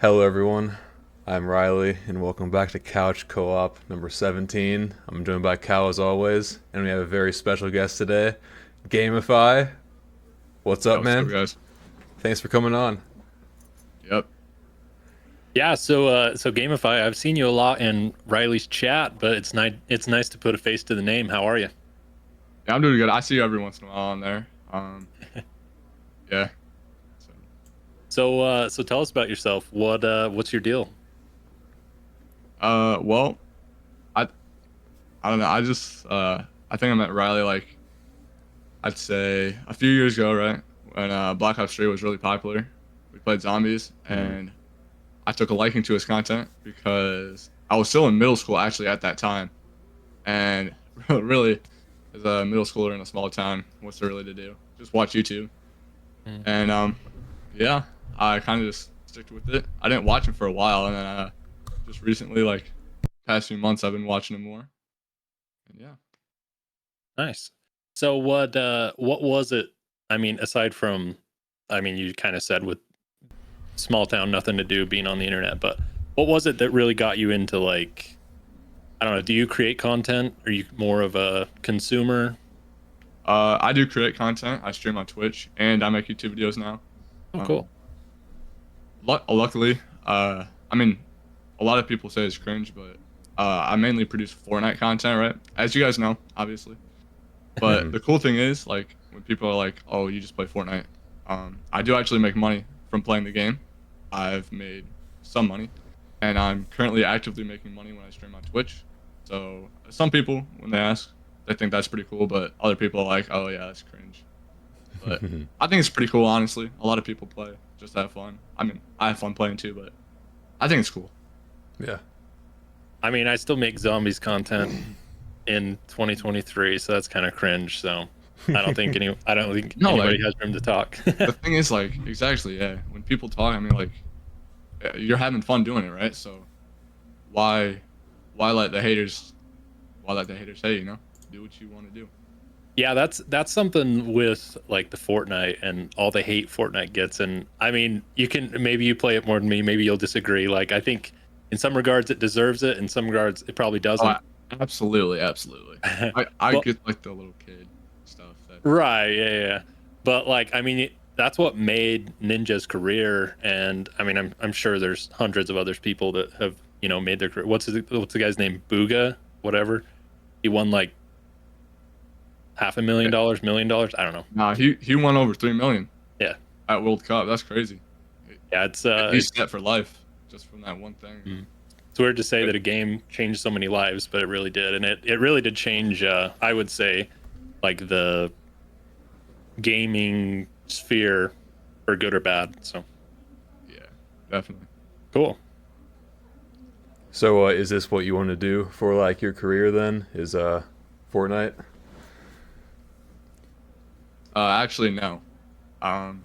Hello, everyone. I'm Riley, and welcome back to Couch Co-op number 17. I'm joined by Cal as always, and we have a very special guest today, Gamify. What's up, Yo, what's up, man? guys? Thanks for coming on. Yep. Yeah, so Gamify, I've seen you a lot in Riley's chat, but it's nice to put a face to the name. How are you? Yeah, I'm doing good. I see you every once in a while on there. Yeah. So, So tell us about yourself. What's your deal? well, I I don't know. I think I met Riley like I'd say a few years ago, right? When Black Ops 3 was really popular. We played zombies, Mhm. and I took a liking to his content because I was still in middle school actually at that time, and really, as a middle schooler in a small town, what's there really to do? Just watch YouTube. Mm. And yeah, I kind of just sticked with it. I didn't watch him for a while, and then just recently, like past few months, I've been watching him more. And yeah, Nice. So what was it? I mean, aside from, I mean, you kind of said with small town, nothing to do, being on the internet, but what was it that really got you into, like, I don't know, do you create content? Are you more of a consumer? I do create content. I stream on Twitch, and I make YouTube videos now. Oh, cool. Um, luckily, I mean, a lot of people say it's cringe, but I mainly produce Fortnite content, right? As you guys know, obviously. But Mhm. the cool thing is, like, when people are like, "Oh, you just play Fortnite," I do actually make money from playing the game. I've made some money, and I'm currently actively making money when I stream on Twitch. So some people, when they ask, they think that's pretty cool, but other people are like, "Oh yeah, that's cringe." But I think it's pretty cool, honestly. A lot of people play just to have fun. I mean, I have fun playing too, but I think it's cool. Yeah. I mean, I still make zombies content in 2023, so that's kind of cringe. So I don't think No, like anybody has room to talk. the thing is, like, exactly, yeah. When people talk, I mean, like, you're having fun doing it, right? So why why let the haters why let the haters say, do what you want to do. Yeah, that's something with, like, the Fortnite and all the hate Fortnite gets. And I mean, you can, maybe you play it more than me, maybe you'll disagree. Like, I think in some regards it deserves it, in some regards it probably Oh, doesn't. absolutely, absolutely. I But get like the little kid stuff that right, yeah, yeah. But, like, I mean, that's what made Ninja's career. And I mean, I'm sure there's hundreds of other people that have, made their career. What's the guy's name? Booga, whatever. He won like half a million yeah. dollars, $1 million. I don't know. Nah, he won over 3 million Yeah, at World Cup. That's crazy. yeah. He's set for life just from that one thing. Mm. It's weird to say Like, that a game changed so many lives, but it really did, and it really did change. I would say, like, the gaming sphere, for good or bad. So yeah, definitely. cool. So, is this what you want to do for like your career then? Is Fortnite? Actually, no. Um,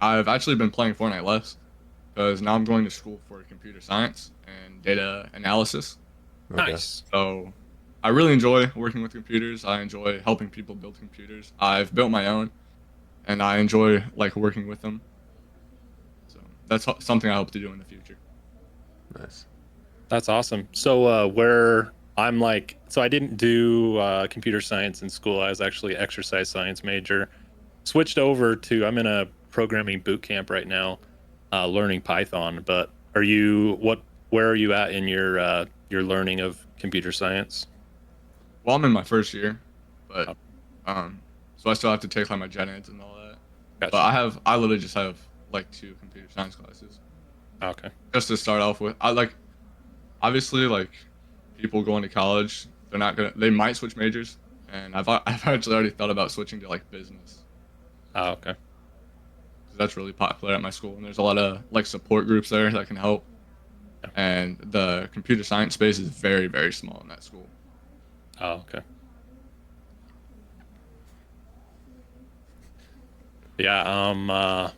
I've actually been playing Fortnite less because now I'm going to school for computer science and data analysis. Okay. Nice. So I really enjoy working with computers. I enjoy helping people build computers. I've built my own, and I enjoy like working with them. So that's something I hope to do in the future. Nice. That's awesome. So where I'm like, so I didn't do computer science in school. I was actually exercise science major. Switched over to, I'm in a programming boot camp right now, learning Python. But where are you at in your learning of computer science? Well, I'm in my first year, but Oh, um, so I still have to take like my gen eds and all that. But gotcha. I literally just have like two computer science classes Okay. just to start off with. I like obviously like people going to college, they might switch majors, and I've actually already thought about switching to like business. Oh, okay. 'Cause that's really popular at my school, and there's a lot of like support groups there that can help. Yeah. And the computer science space is very very small in that school. Oh, okay. Yeah.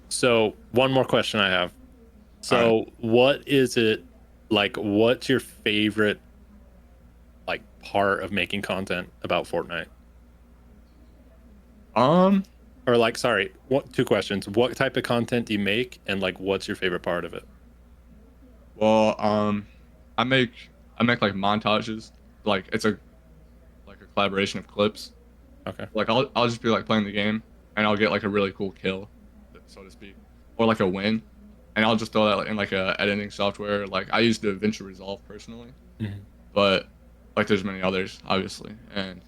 So one more question I have. All right. So what is it, like, what's your favorite, like, part of making content about Fortnite? Um, Or, like, sorry, what, two questions. What type of content do you make, and, like, what's your favorite part of it? Well, I make I make like montages. Like it's a like a collaboration of clips. Okay. Like I'll just be like playing the game, and I'll get like a really cool kill, so to speak, or like a win, and I'll just throw that in like a editing software. Like I use DaVinci Resolve personally, Mhm. but like there's many others obviously, and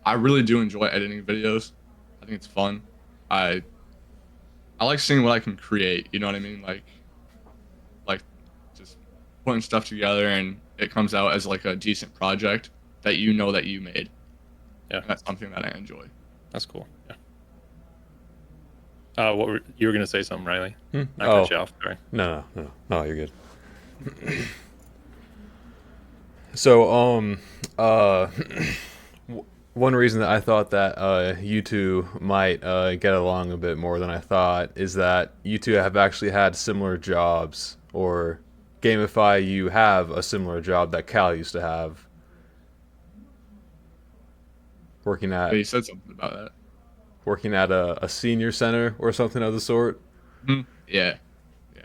I really do enjoy editing videos. I think it's fun. I I like seeing what I can create. You know what I mean? Like just putting stuff together and it comes out as like a decent project that you know that you made. Yeah. And that's something that I enjoy. That's cool. Yeah. You were gonna say something, Riley? I Oh, cut you off. Sorry. no, you're good. So, one reason that I thought that you two might get along a bit more than I thought is that you two have actually had similar jobs, or Gamify, you have a similar job that Cal used to have, working Yeah, at you said something about that. a senior center or something of the sort. Yeah, yeah.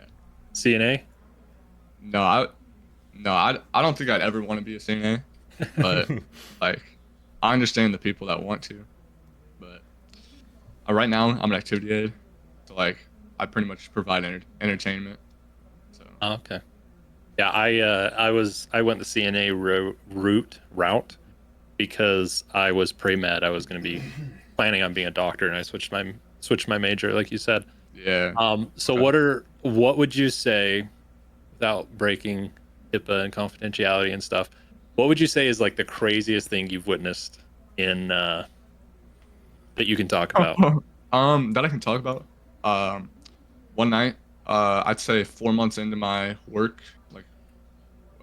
CNA. No, I don't think I'd ever want to be a CNA, but like, I understand the people that want to. But right now, I'm an activity aide, so like, I pretty much provide entertainment. So Oh, okay. Yeah, I went the CNA route because I was pre-med. I was going to be planning on being a doctor, and I switched my major, like you said. yeah. So Okay. what would you say, without breaking HIPAA and confidentiality and stuff, what would you say is like the craziest thing you've witnessed in that you can talk about? That I can talk about. Um, one night, I'd say 4 months into my work, like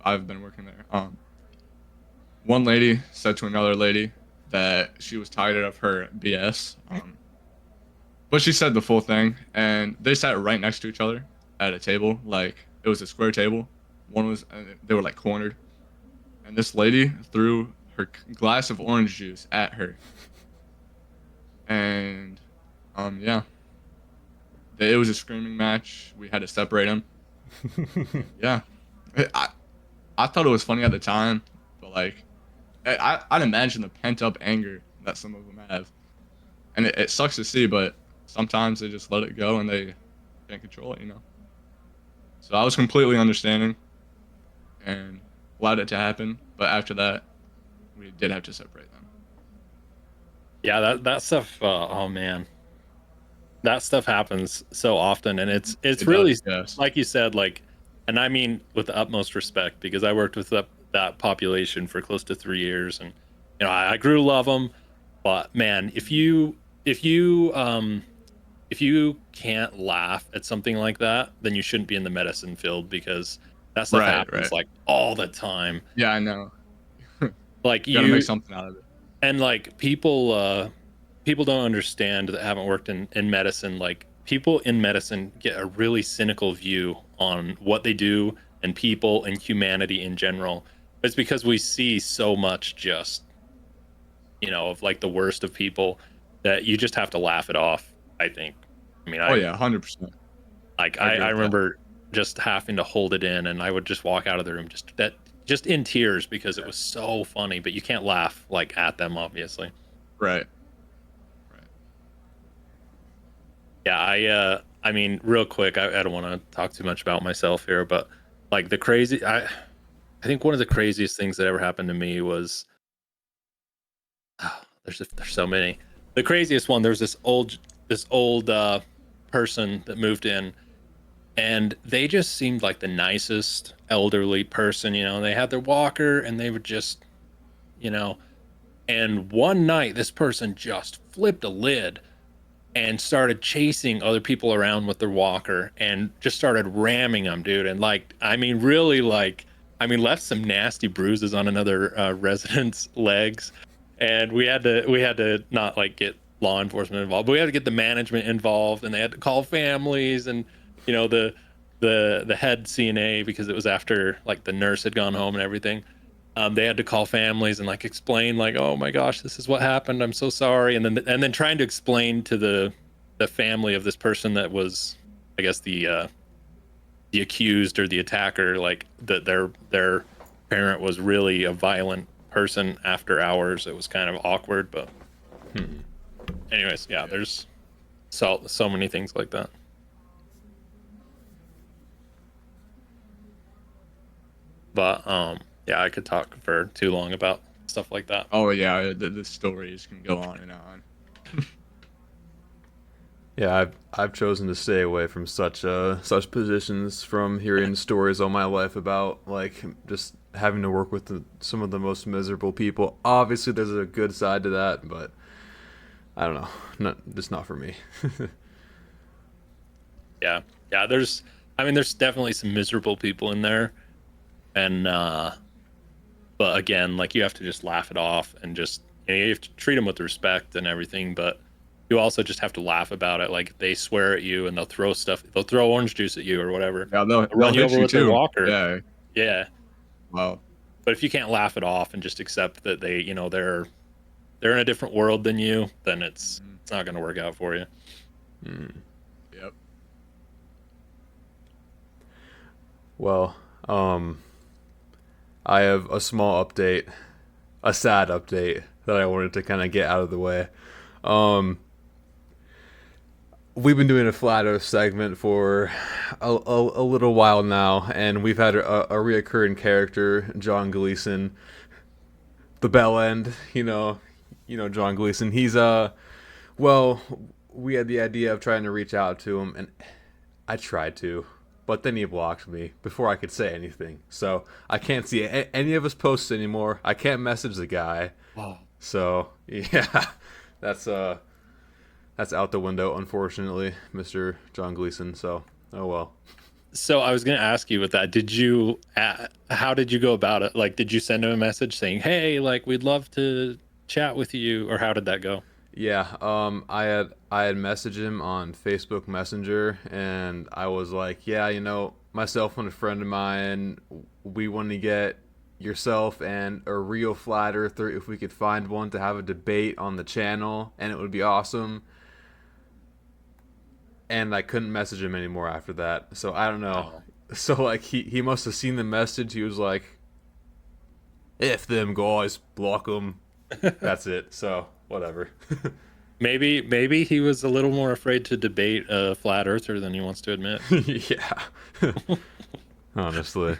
I've been working there. One lady said to another lady that she was tired of her BS. But she said the full thing, and they sat right next to each other at a table. Like it was a square table. One was, and they were like cornered, and this lady threw her glass of orange juice at her, and yeah, it was a screaming match. We had to separate them. Yeah, I I thought it was funny at the time, but like I'd imagine the pent up anger that some of them have, and it sucks to see, but sometimes they just let it go and they can't control it, you know. So I was completely understanding and allowed it to happen, but after that, we did have to separate them. Yeah, that stuff. Oh man, that stuff happens so often, and it's It does, really yes. like you said, like, and I mean with the utmost respect because I worked with that population for close to 3 years, and I grew to love them. But man, if you if you can't laugh at something like that, then you shouldn't be in the medicine field because that stuff Right, happens right. like all the time. Yeah, I know. You Like gotta make you something out of it. and like people don't understand that haven't worked in medicine. Like people in medicine get a really cynical view on what they do and people and humanity in general. It's because we see so much just of like the worst of people that you just have to laugh it off, I think. I mean, Oh yeah, 100%. I agree I with that. remember just having to hold it in, and I would just walk out of the room just in tears because it was so funny, but you can't laugh like at them, obviously. Right, right. Yeah, I mean, real quick, I don't want to talk too much about myself here, but like I think one of the craziest things that ever happened to me was there's so many. The craziest one, there was this old person that moved in, and they just seemed like the nicest elderly person. They had their walker, and they would just, you know. And one night, this person just flipped a lid and started chasing other people around with their walker and just started ramming them, dude. And like, I mean, really, like, I mean, left some nasty bruises on another resident's legs. And we had to not like get law enforcement involved, but we had to get the management involved, and they had to call families and the head CNA, because it was after like the nurse had gone home and everything. They had to call families and like explain, like, oh my gosh, this is what happened, I'm so sorry. And then trying to explain to the family of this person that was, I guess, the accused or the attacker, like that their parent was really a violent person after hours. It was kind of awkward, but anyways, yeah, there's so many things like that. But yeah, I could talk for too long about stuff like that. Oh yeah, the stories can go on and on. Yeah, I've chosen to stay away from such positions from hearing stories all my life about like just having to work with some of the most miserable people. Obviously, there's a good side to that, but I don't know, just not for me. Yeah, yeah. There's definitely some miserable people in there, and but again, like you have to just laugh it off and just you have to treat them with respect and everything, but you also just have to laugh about it. Like they swear at you and they'll throw orange juice at you or whatever. Yeah, They'll run you hit over you with their too. walker. Yeah. Yeah. Wow. But if you can't laugh it off and just accept that they're in a different world than you, then it's not going to work out for you. Yep. Well, I have a small update, a sad update that I wanted to kind of get out of the way. We've been doing a flat Earth segment for a little while now, and we've had a reoccurring character, John Gleason, the bell end. John Gleason. He's well, we had the idea of trying to reach out to him, and I tried to, but then he blocked me before I could say anything. So I can't see any of his posts anymore. I can't message the guy. Wow. So yeah, that's out the window, unfortunately, Mr. John Gleason. So oh well. So I was going to ask you with that. How did you go about it? Like, did you send him a message saying, "Hey, like we'd love to chat with you," or how did that go? Yeah, I had messaged him on Facebook Messenger, and I was like, yeah, myself and a friend of mine, we want to get yourself and a real flat earther, if we could find one, to have a debate on the channel, and it would be awesome. And I couldn't message him anymore after that, so I don't know. Oh. So like he must have seen the message. He was like, "If them guys block them," that's it. So whatever. Maybe he was a little more afraid to debate a flat earther than he wants to admit. Yeah. Honestly.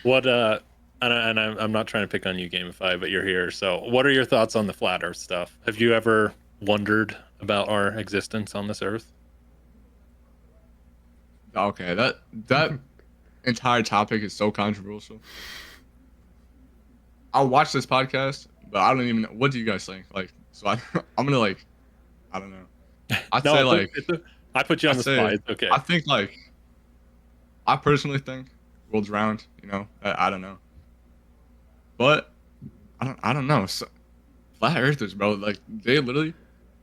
What and I'm not trying to pick on you, Gamify, but you're here. So, what are your thoughts on the flat Earth stuff? Have you ever wondered about our existence on this Earth? Okay, that entire topic is so controversial. I'll watch this podcast, but I don't even know. What do you guys think? Like, so I'm gonna like, I don't know. I'd say like, I put you on the spot. It's okay. I think like, I personally think world's round. I don't know, but I don't know. So, flat earthers, bro, like they literally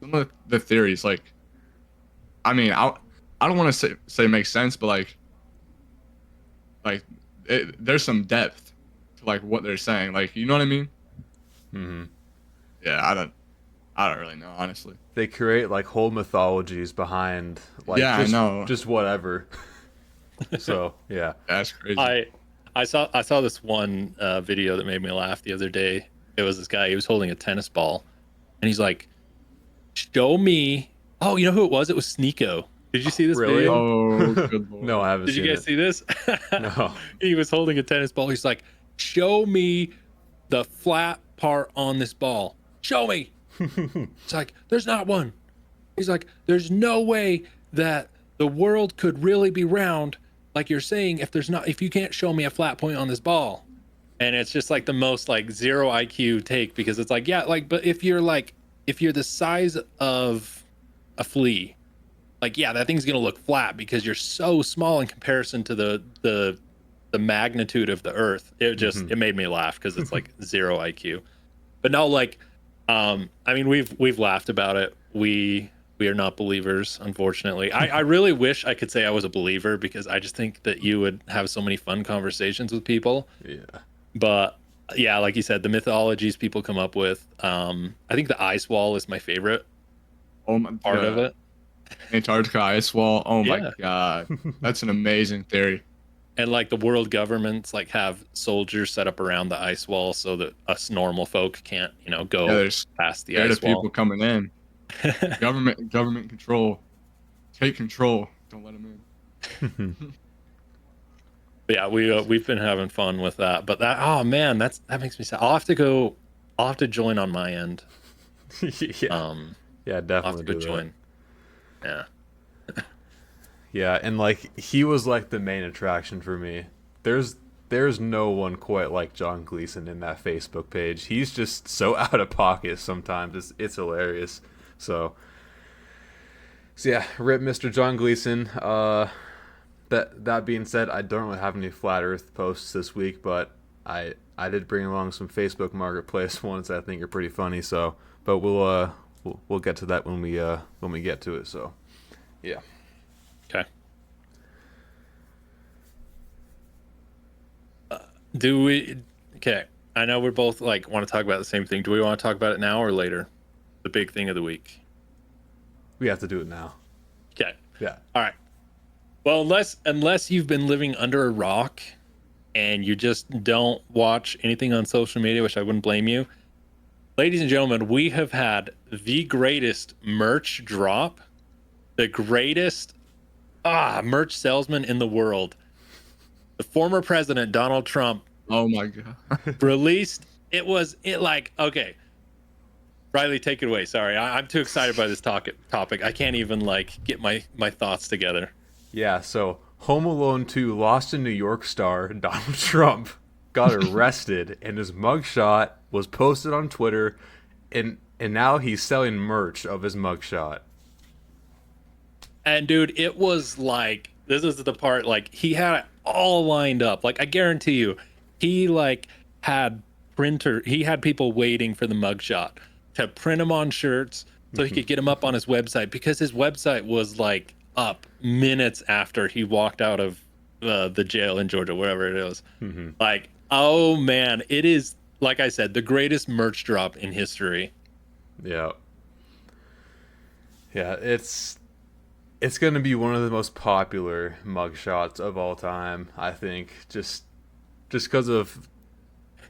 some of the theories, like, I mean, I don't want to say make sense, but there's some depth to like what they're saying, like, you know what I mean? Mm-hmm. Yeah, I don't really know, honestly. They create like whole mythologies behind like Yeah, I know. just whatever. So yeah, That's crazy. I saw this one video that made me laugh the other day. It was this guy. He was holding a tennis ball, and he's like, "Show me." Oh, you know who it was? It was Sneeko. Did you see this Really? video? Oh, good lord. no, I haven't Did seen you guys it. see this? No. He was holding a tennis ball. He's like, "Show me the flat part on this ball. Show me." It's like, "There's not one." He's like, "There's no way that the world could really be round, like you're saying, if you can't show me a flat point on this ball." And it's just like the most like zero IQ take, because it's like, yeah, like, but if you're the size of a flea, like, yeah, that thing's gonna look flat because you're so small in comparison to the magnitude of the Earth. It just it made me laugh because it's like zero IQ. But no, like, I mean, we've laughed about it. We are not believers, unfortunately. I really wish I could say I was a believer, because I just think that you would have so many fun conversations with people. Yeah. But yeah, like you said, the mythologies people come up with. I think the ice wall is my favorite Oh my, part of it. Antarctica ice wall. Oh my Yeah. god, that's an amazing theory. And like the world governments like have soldiers set up around the ice wall so that us normal folk can't, Yeah, go they're past the scared ice of people wall. coming in. Government control. Take control. Don't let them in. But yeah, we've been having fun with that. But oh man, that makes me sad. I'll have to join on my end. Yeah, yeah, I'll have to definitely go do that. join. Yeah. Yeah, and like he was like the main attraction for me. There's no one quite like John Gleason in that Facebook page. He's just so out of pocket sometimes. It's hilarious. So yeah, rip Mr. John Gleason. That being said, I don't really have any flat Earth posts this week, but I did bring along some Facebook Marketplace ones that I think are pretty funny. So, but we'll get to that when we get to it. So, yeah. Okay. Do we? Okay. I know we're both like want to talk about the same thing. Do we want to talk about it now or later? The big thing of the week. We have to do it now. Okay. Yeah. All right. Well, unless you've been living under a rock and you just don't watch anything on social media, which I wouldn't blame you. Ladies and gentlemen, we have had the greatest merch drop, the greatest merch salesman in the world. The former president, Donald Trump, Oh my god. released okay. Riley, take it away. Sorry, I'm too excited by this topic. I can't even like get my thoughts together. Yeah, so Home Alone 2 Lost in New York star Donald Trump got arrested and his mugshot was posted on Twitter and now he's selling merch of his mugshot. And dude, it was like this is the part like he had it all lined up. Like I guarantee you, he like had he had people waiting for the mugshot to print them on shirts so he could get them up on his website because his website was like up minutes after he walked out of the jail in Georgia, wherever it is. Like, oh man, it is like I said, the greatest merch drop in history. Yeah. Yeah, it's going to be one of the most popular mugshots of all time, I think, just because of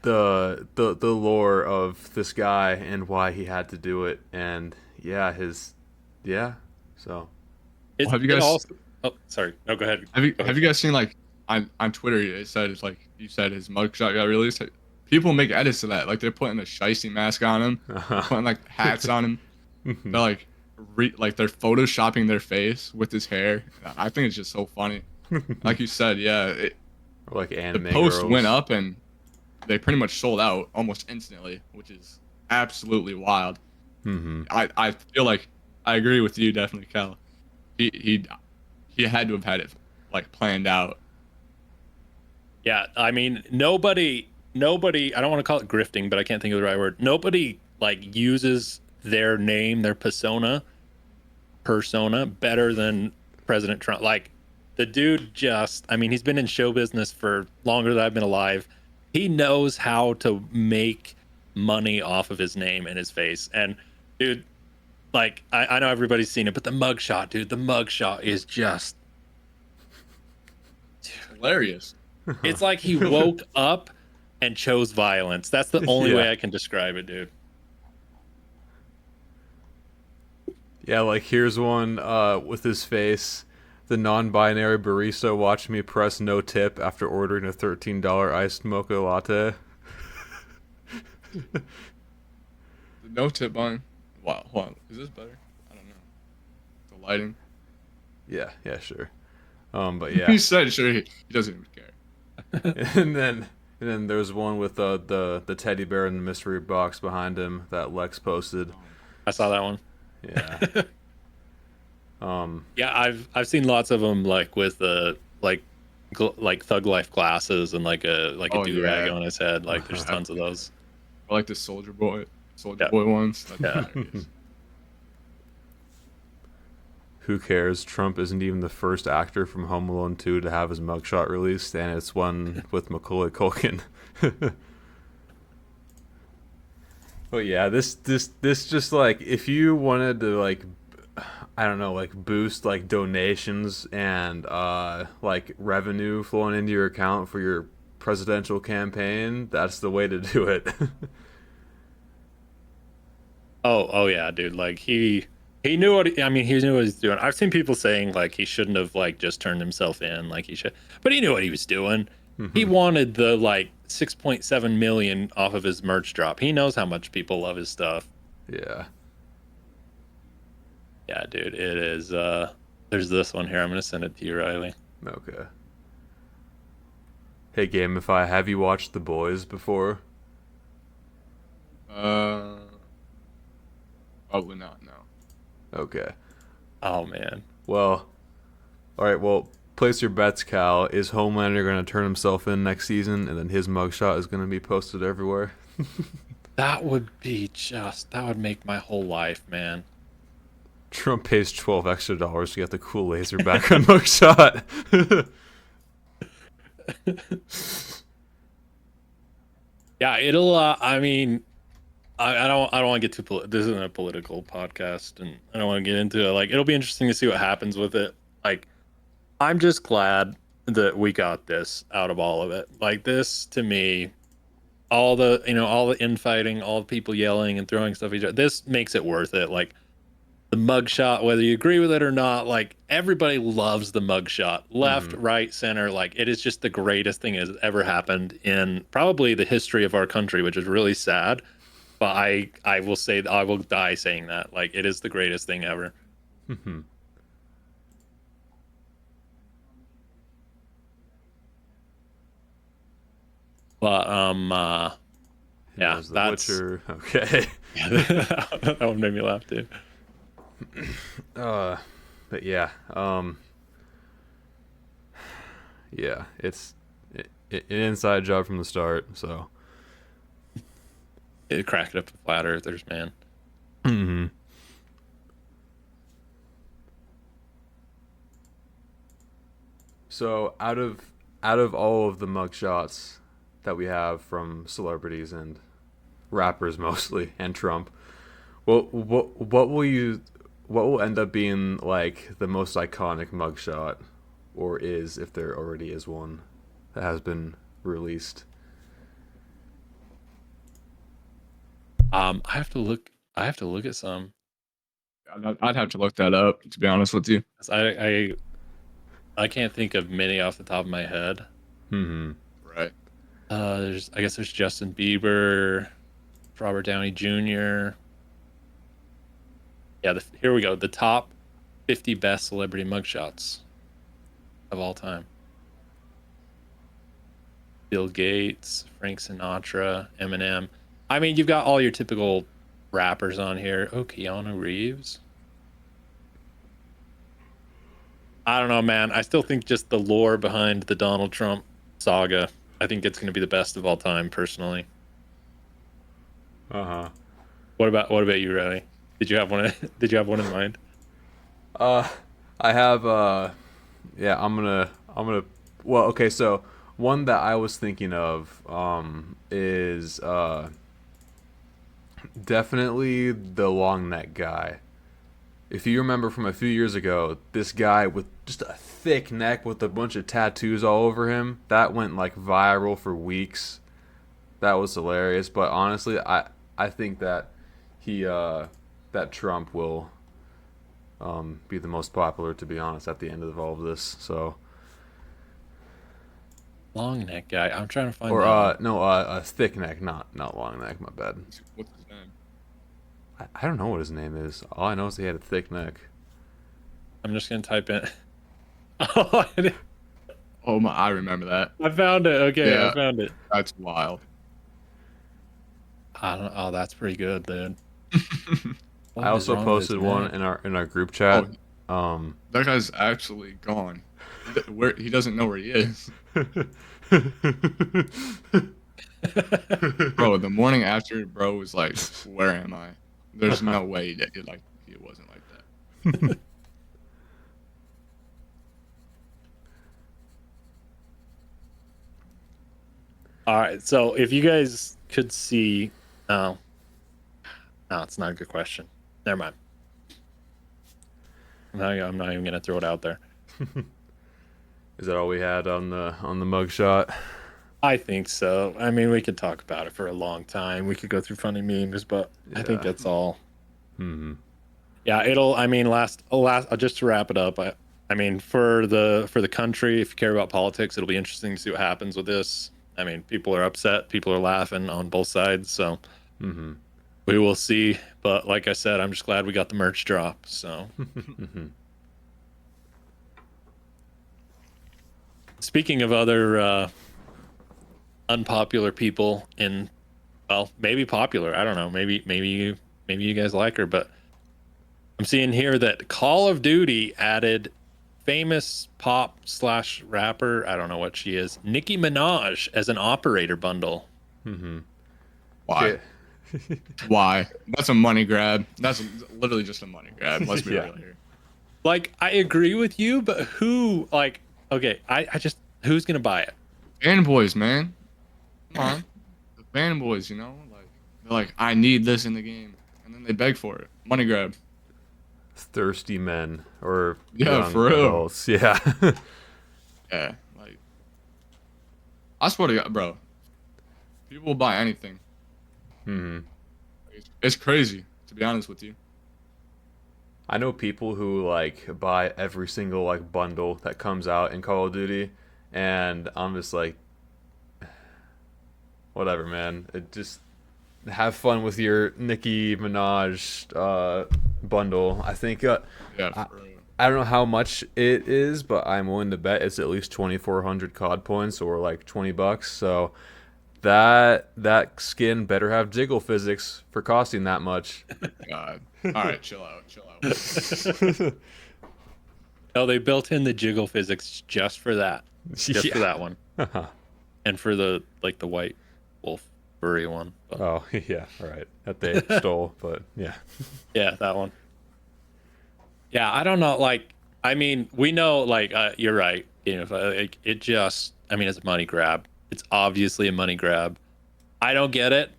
the lore of this guy and why he had to do it and so It's, Have you it guys- also, oh, sorry. No, go ahead. Have you guys seen like on Twitter? It said it's like you said his mugshot got released. People make edits to that. Like they're putting a shicey mask on him, putting like hats on him. They're like they're photoshopping their face with his hair. I think it's just so funny. Like you said, yeah. or like The anime post girls. went up and they pretty much sold out almost instantly, which is absolutely wild. I feel like I agree with you definitely, Cal. He had to have had it like planned out. Yeah, I mean, nobody. I don't want to call it grifting, but I can't think of the right word. Nobody like uses their name, their persona better than President Trump. Like the dude I mean, he's been in show business for longer than I've been alive. He knows how to make money off of his name and his face. And dude, like I know everybody's seen it, but the mugshot, dude, the mugshot is just Hilarious. it's like he woke up and chose violence. That's the only Yeah. way I can describe it, dude. Yeah, like here's one with his face. The non-binary barista watched me press no tip after ordering a $13 iced mocha latte. The no tip button. Wow, hold on. Is this better? I don't know. The lighting. Yeah, sure. But yeah. He said sure he doesn't even care. and then there's one with the teddy bear in the mystery box behind him that Lex posted. I saw that one. Yeah. Yeah, I've seen lots of them like with like Thug Life glasses and like a Oh, do rag yeah. on his head. Like there's tons of those. Or like the Soldier Boy Yeah. ones. That's Yeah. hilarious. Who cares? Trump isn't even the first actor from Home Alone 2 to have his mugshot released, and it's one with Macaulay Culkin. But yeah, this just like if you wanted to like I don't know, like boost like donations and like revenue flowing into your account for your presidential campaign, that's the way to do it. Oh yeah, dude. Like he knew what I mean. He knew what he was doing. I've seen people saying like he shouldn't have like just turned himself in, like he should, but he knew what he was doing. He Hmm. wanted the like 6.7 million off of his merch drop. He knows how much people love his stuff. Yeah. Yeah, dude. It is. There's this one here. I'm gonna send it to you, Riley. Okay. Hey, Gamify, have you watched The Boys before? Uh, Probably not. No. Okay. Oh man. Well, all right. Well, place your bets, Cal. Is Homelander going to turn himself in next season, and then his mugshot is going to be posted everywhere? That would be just. That would make my whole life, man. Trump pays $12 extra to get the cool laser background mugshot. Yeah, it'll. I mean, I don't. I don't want to get too. This isn't a political podcast, and I don't want to get into it. Like, it'll be interesting to see what happens with it. Like, I'm just glad that we got this out of all of it. Like, this to me, all the all the infighting, all the people yelling and throwing stuff at each other. This makes it worth it. Like the mugshot, whether you agree with it or not, like everybody loves the mugshot, left, Mhm. right, center. Like it is just the greatest thing that has ever happened in probably the history of our country, which is really sad. But I will say I will die saying that. Like it is the greatest thing ever. Mhm. But He yeah, was the that's Witcher. Okay. that one made me laugh too. Uh, but yeah. Yeah. An inside job from the start. So. It cracked up the flat earthers, man. Mhm. So out of all of the mugshots that we have from celebrities and rappers mostly and Trump, what will end up being like the most iconic mugshot, or is if there already is one that has been released? I have to look. I have to look at some. I'd have to look that up, to be honest with you. 'Cause I can't think of many off the top of my head. Hmm. Right. I guess there's Justin Bieber, Robert Downey Jr. Yeah, here we go. The top 50 best celebrity mugshots of all time. Bill Gates, Frank Sinatra, Eminem. I mean, you've got all your typical rappers on here. Oh, Keanu Reeves. I don't know, man. I still think just the lore behind the Donald Trump saga. I think it's going to be the best of all time, personally. Uh-huh. What about you, Riley? Did you have one? Did you have one in mind? Uh, I have yeah, I'm gonna well, okay, so one that I was thinking of is definitely the long neck guy. If you remember from a few years ago, this guy with just a thick neck with a bunch of tattoos all over him, that went like viral for weeks. That was hilarious, but honestly, I think that he that Trump will be the most popular, to be honest, at the end of all of this. So, Long neck guy. I'm trying to find or that one. no, a thick neck, not long neck. My bad. What's his name? I don't know what his name is. All I know is he had a thick neck. I'm just gonna type in. Oh, Oh my! I remember that. I found it. Okay, I Yeah. found it. That's wild. I don't. Oh, that's pretty good, dude. What I is also wrong with his posted one neck? in our group chat. That guy's actually gone. Where he doesn't know where he is, bro. The morning after, bro was like, "Where am I?" There's no way that he wasn't like that. All right. So if you guys could see, no, it's not a good question. Never mind. I'm not even gonna throw it out there. Is that all we had on the mugshot? I think so. I mean, we could talk about it for a long time. We could go through funny memes, but I think Yeah. that's all. Hmm. Yeah, I mean, last just to wrap it up. I mean, for the country, if you care about politics, it'll be interesting to see what happens with this. I mean, people are upset, people are laughing on both sides, so Hmm. we will see. But like I said, I'm just glad we got the merch drop. So Hmm. speaking of other unpopular people in, well, maybe popular. I don't know. Maybe you guys like her, but I'm seeing here that Call of Duty added famous pop slash rapper, I don't know what she is, Nicki Minaj as an operator bundle. Hmm. Why? Why? That's a money grab. That's literally just a money grab. Let's be Yeah. real here. Like, I agree with you, but who, like, okay, I just, who's gonna buy it? Fanboys, man. Come on. The fanboys, you know? Like, they're like, I need this in the game. And then they beg for it. Money grab. Thirsty men or Yeah, young for real. adults. Yeah. Yeah. Like, I swear to God, bro. People will buy anything. Hmm. It's crazy, to be honest with you. I know people who like buy every single like bundle that comes out in Call of Duty, and I'm just like, whatever, man. It just have fun with your Nicki Minaj bundle. I think Yeah, I, for real. I don't know how much it is, but I'm willing to bet it's at least 2,400 COD points or like $20. So that skin better have jiggle physics for costing that much. God. All right, chill out. Chill out. Oh, they built in the jiggle physics just for that. Just for that one. And for the white wolf furry one. But, Oh, yeah, right. That they stole, but yeah. yeah, that one. Yeah, I don't know. Like, I mean, we know, like, you're right. You know, like, it just, I mean, it's a money grab. It's obviously a money grab. I don't get it.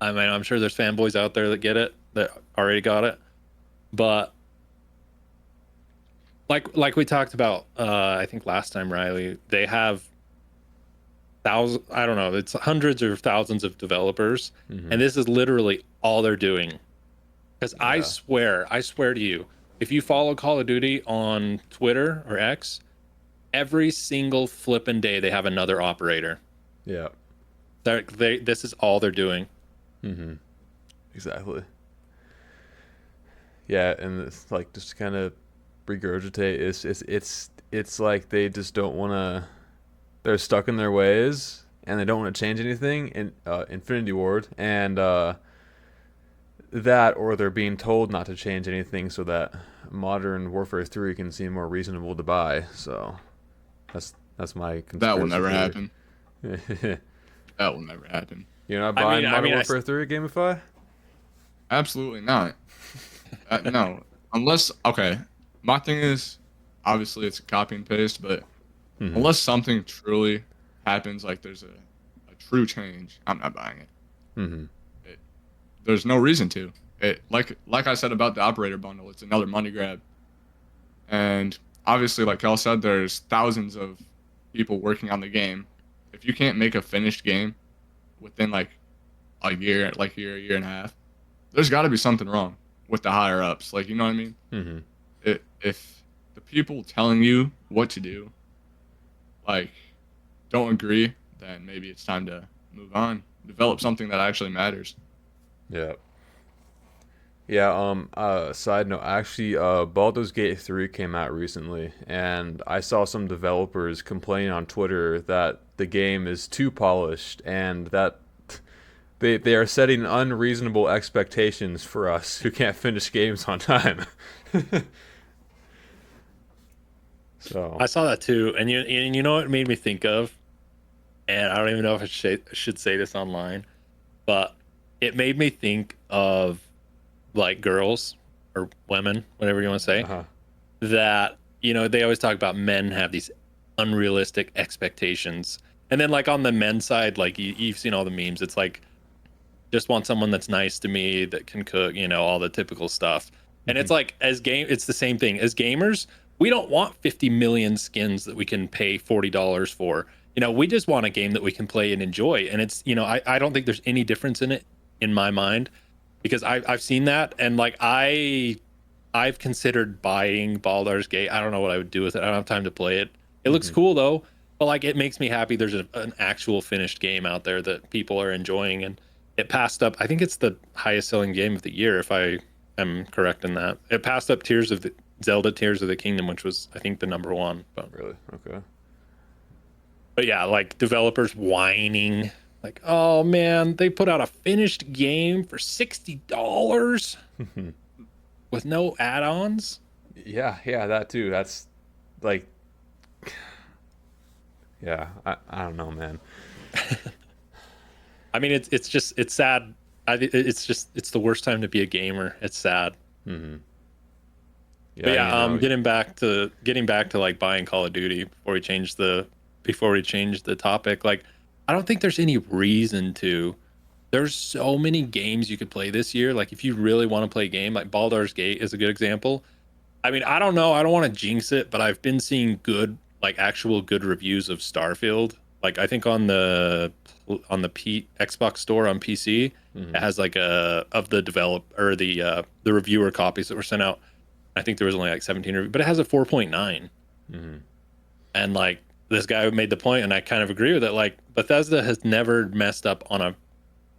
I mean, I'm sure there's fanboys out there that get it, that already got it. But like we talked about, I think last time, Riley, they have thousands, I don't know, it's hundreds or thousands of developers, Mhm. and this is literally all they're doing. Because Yeah. I swear to you, if you follow Call of Duty on Twitter or X, every single flippin' day they have another operator. Yeah. This is all they're doing. Mm-hmm. Exactly. Yeah, and it's like just kind of regurgitate. It's like they just don't want to. They're stuck in their ways, and they don't want to change anything in Infinity Ward, and that, or they're being told not to change anything, so that Modern Warfare 3 can seem more reasonable to buy. So that's my conspiracy That will never theory. happen. That will never happen. You're not I buying mean, Modern I Warfare 3 Gamify? Absolutely not. No. Unless, okay, my thing is, obviously it's a copy and paste, but Mhm. unless something truly happens, like there's a true change, I'm not buying it. Mhm. There's no reason to. Like I said about the operator bundle, it's another money grab. And obviously, like Kel said, there's thousands of people working on the game. If you can't make a finished game within like a year, a year and a half, there's got to be something wrong with the higher ups. Like, you know what I mean? Mhm. If the people telling you what to do, like, don't agree, then maybe it's time to move on, develop something that actually matters. Yeah. Yeah, side note, actually, Baldur's Gate 3 came out recently, and I saw some developers complaining on Twitter that the game is too polished and that they are setting unreasonable expectations for us who can't finish games on time. So, I saw that too, and you know what it made me think of, and I don't even know if I should say this online, but it made me think of like girls or women, whatever you want to say, uh-huh. that they always talk about men have these unrealistic expectations, and then like on the men's side, like you've seen all the memes. It's like just want someone that's nice to me, that can cook, all the typical stuff. And it's like it's the same thing. As gamers, we don't want 50 million skins that we can pay $40 for. We just want a game that we can play and enjoy. And it's, I don't think there's any difference in it in my mind, because I've seen that, and like I've considered buying Baldur's Gate. I don't know what I would do with it. I don't have time to play it. It looks cool though, but like it makes me happy there's an actual finished game out there that people are enjoying, and it passed up. I think it's the highest selling game of the year, if I am correct in that. It passed up Zelda Tears of the Kingdom, which was, I think, the number one. But Really? Okay. But yeah, like developers whining, like, oh man, they put out a finished game for $60 with no add-ons. Yeah, that too. That's like, yeah, I don't know, man. I mean, it's sad. It's the worst time to be a gamer. It's sad. Mm-hmm. But yeah, getting back to like buying Call of Duty before we change the topic. Like, I don't think there's any reason to. There's so many games you could play this year. Like, if you really want to play a game, like Baldur's Gate is a good example. I mean, I don't know. I don't want to jinx it, but I've been seeing actual good reviews of Starfield. Like, I think on the Xbox store on PC, it has like the reviewer copies that were sent out. I think there was only like 17 reviews, but it has a 4.9. And like, this guy made the point, and I kind of agree with it. Like, Bethesda has never messed up on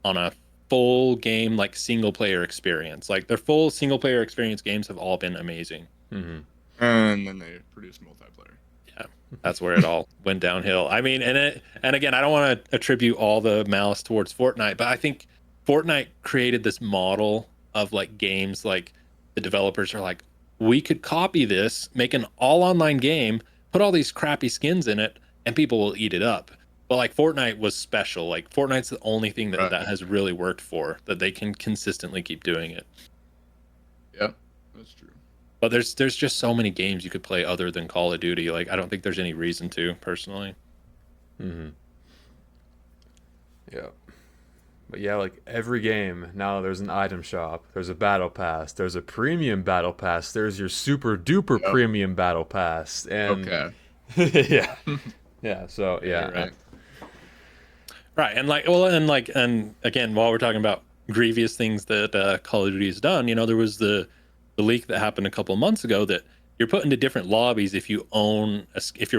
a full game, like single player experience. Like, their full single player experience games have all been amazing. And then they produce multiplayer. Yeah, that's where it all went downhill. I mean, and again, I don't want to attribute all the malice towards Fortnite, but I think Fortnite created this model of like games, like the developers are like, we could copy this, make an all online game, put all these crappy skins in it, and people will eat it up. But like, Fortnite was special. Like, Fortnite's the only thing that has really worked for, that they can consistently keep doing it. Yeah, that's true. But there's just so many games you could play other than Call of Duty. Like, I don't think there's any reason to, personally. Yeah. But yeah, like every game now, there's an item shop, there's a battle pass, there's a premium battle pass, there's your super duper premium battle pass, and yeah. So yeah, right. And again, while we're talking about grievous things that Call of Duty has done, there was the leak that happened a couple of months ago that you're put into different lobbies if you're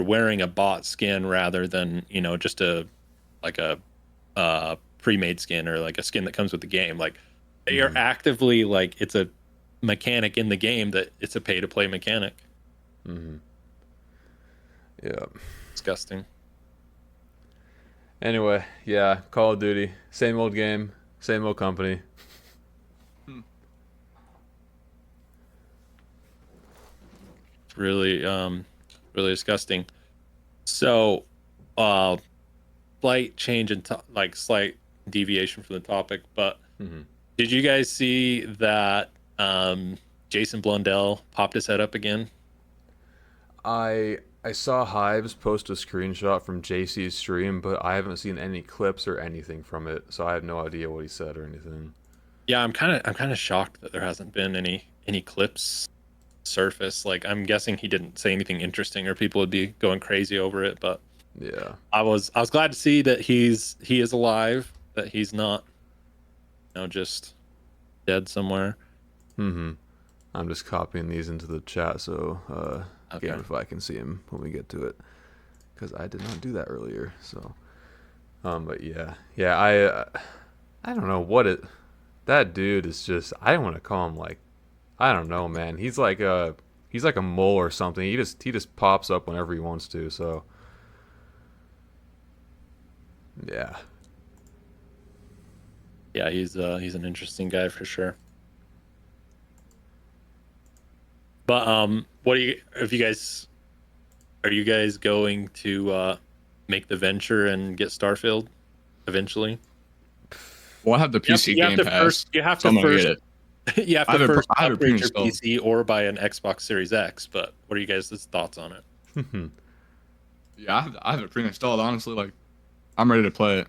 wearing a bot skin rather than just a pre-made skin, or like a skin that comes with the game. Like, you're actively, like, it's a mechanic in the game that it's a pay-to-play mechanic. Yeah. Disgusting. Anyway, yeah, Call of Duty, same old game, same old company. Really disgusting. So, slight change in slight deviation from the topic, but did you guys see that Jason Blundell popped his head up again? I saw Hives post a screenshot from JC's stream, but I haven't seen any clips or anything from it, so I have no idea what he said or anything. Yeah, I'm kind of shocked that there hasn't been any clips surface. Like, I'm guessing he didn't say anything interesting, or people would be going crazy over it. But yeah, I was glad to see that he is alive, that he's not, just dead somewhere. I'm just copying these into the chat, so Okay. if I can see him when we get to it, because I did not do that earlier. So, but yeah, I don't know what it. That dude is just. I don't want to call him like. I don't know, man. He's like a mole or something. He just pops up whenever he wants to. So, yeah. Yeah, he's an interesting guy for sure. But are you guys going to make the venture and get Starfield eventually? Well, I have the PC Game Pass. You have so to I'm gonna first. get it. You have I to have a- first I have a upgrade your pre-installed. PC or buy an Xbox Series X. But what are you guys' thoughts on it? Yeah, I have it pre-installed. Honestly, like, I'm ready to play it.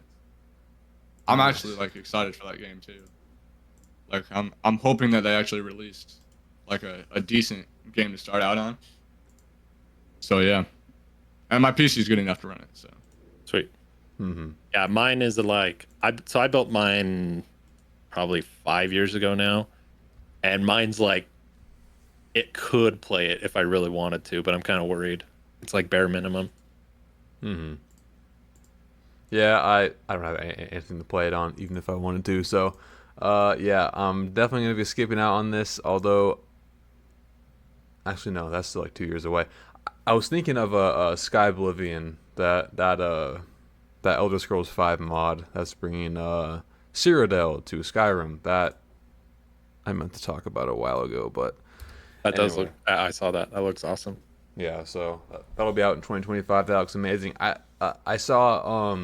I'm actually like excited for that game too. Like, I'm hoping that they actually released like a decent game to start out on. So yeah, and my PC is good enough to run it. So Sweet. Mm-hmm. Yeah, mine is like I built mine probably 5 years ago now, and mine's like it could play it if I really wanted to, but I'm kind of worried. It's like bare minimum. Mm-hmm. Yeah, I don't have anything to play it on, even if I wanted to. So, yeah, I'm definitely gonna be skipping out on this. Although, actually, no, that's still like 2 years away. I was thinking of a Sky Oblivion, that Elder Scrolls V mod that's bringing Cyrodiil to Skyrim. That I meant to talk about a while ago, but That does anyway. look. I saw that. That looks awesome. Yeah, so that'll be out in 2025. That looks amazing. I saw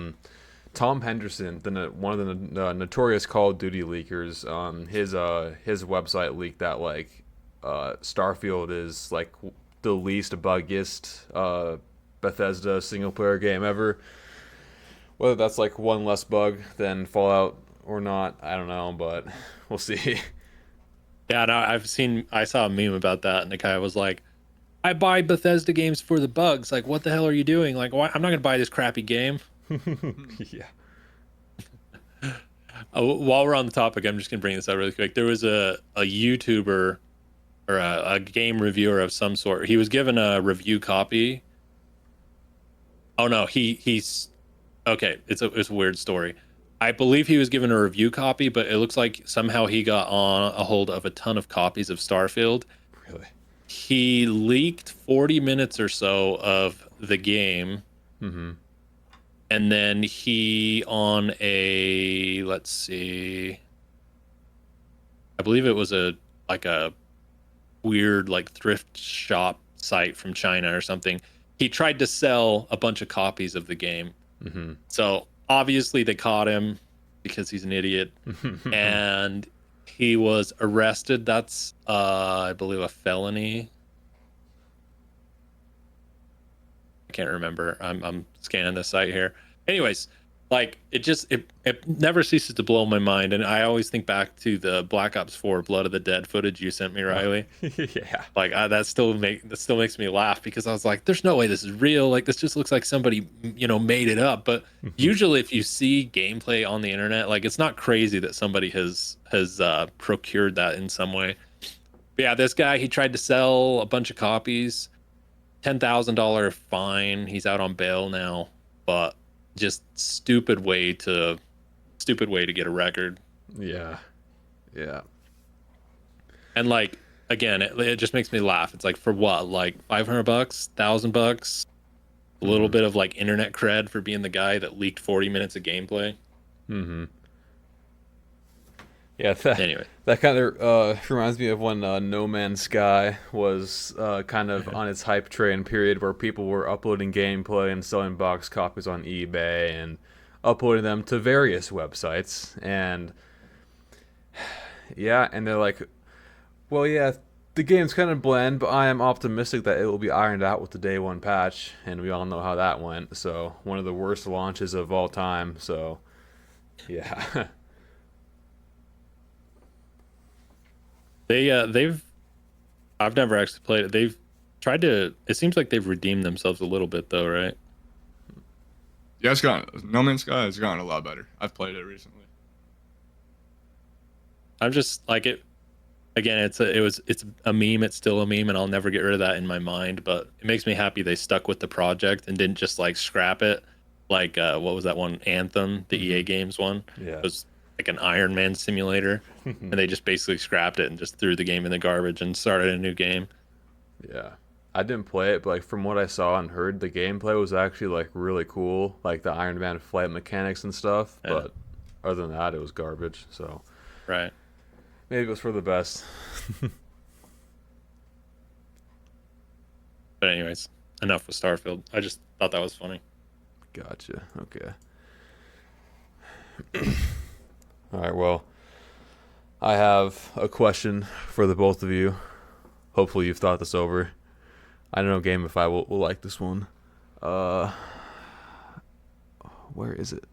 Tom Henderson, one of the notorious Call of Duty leakers. His website leaked that like Starfield is like the least buggiest Bethesda single player game ever. Whether that's like one less bug than Fallout or not, I don't know, but we'll see. Yeah, no, I saw a meme about that, and the guy was like, "I buy Bethesda games for the bugs. Like, what the hell are you doing? Like, why? I'm not gonna buy this crappy game." Yeah. While we're on the topic, I'm just gonna bring this up really quick. There was a YouTuber or a game reviewer of some sort. He was given a review copy. Oh no, he's okay. It's a weird story. I believe he was given a review copy, but it looks like somehow he got on a hold of a ton of copies of Starfield. Really. He leaked 40 minutes or so of the game, Mm-hmm. and then he on a let's see, I believe it was a like a weird like thrift shop site from China or something. He tried to sell a bunch of copies of the game. Mm-hmm. So obviously they caught him because he's an idiot, and he was arrested. That's I believe a felony. I can't remember. I'm scanning the site here. Anyways, like it never ceases to blow my mind, and I always think back to the Black Ops 4 Blood of the Dead footage you sent me, Riley. Yeah. Like that still makes me laugh because I was like, "There's no way this is real. Like this just looks like somebody made it up." But usually, if you see gameplay on the internet, like it's not crazy that somebody has procured that in some way. But yeah, this guy he tried to sell a bunch of copies, $10,000 fine. He's out on bail now, but just stupid way to get a record. Yeah. Yeah. And like again, it just makes me laugh. It's like for what? Like $500, $1,000, a little bit of like internet cred for being the guy that leaked 40 minutes of gameplay. Mm-hmm. Yeah, Anyway, that kind of reminds me of when No Man's Sky was kind of on its hype train period, where people were uploading gameplay and selling box copies on eBay and uploading them to various websites. And yeah, and they're like, well, yeah, the game's kind of bland, but I am optimistic that it will be ironed out with the day one patch. And we all know how that went. So one of the worst launches of all time. So yeah. they've I've never actually played it. They've tried to. It seems like they've redeemed themselves a little bit, though, right? yeah, No Man's Sky has gotten a lot better. I've played it recently. I'm just like it. Again, it's a meme. It's still a meme, and I'll never get rid of that in my mind. But it makes me happy they stuck with the project and didn't just like scrap it. Like what was that one? Anthem, the EA Games one. Yeah. It was like an Iron Man simulator, and they just basically scrapped it and just threw the game in the garbage and started a new game. Yeah. I didn't play it, but like from what I saw and heard, the gameplay was actually like really cool, like the Iron Man flight mechanics and stuff. Yeah. But other than that, it was garbage. So Right. maybe it was for the best. But anyways, enough with Starfield. I just thought that was funny. Gotcha. Okay. All right. Well, I have a question for the both of you. Hopefully, you've thought this over. I don't know, Gamify will like this one. Where is it?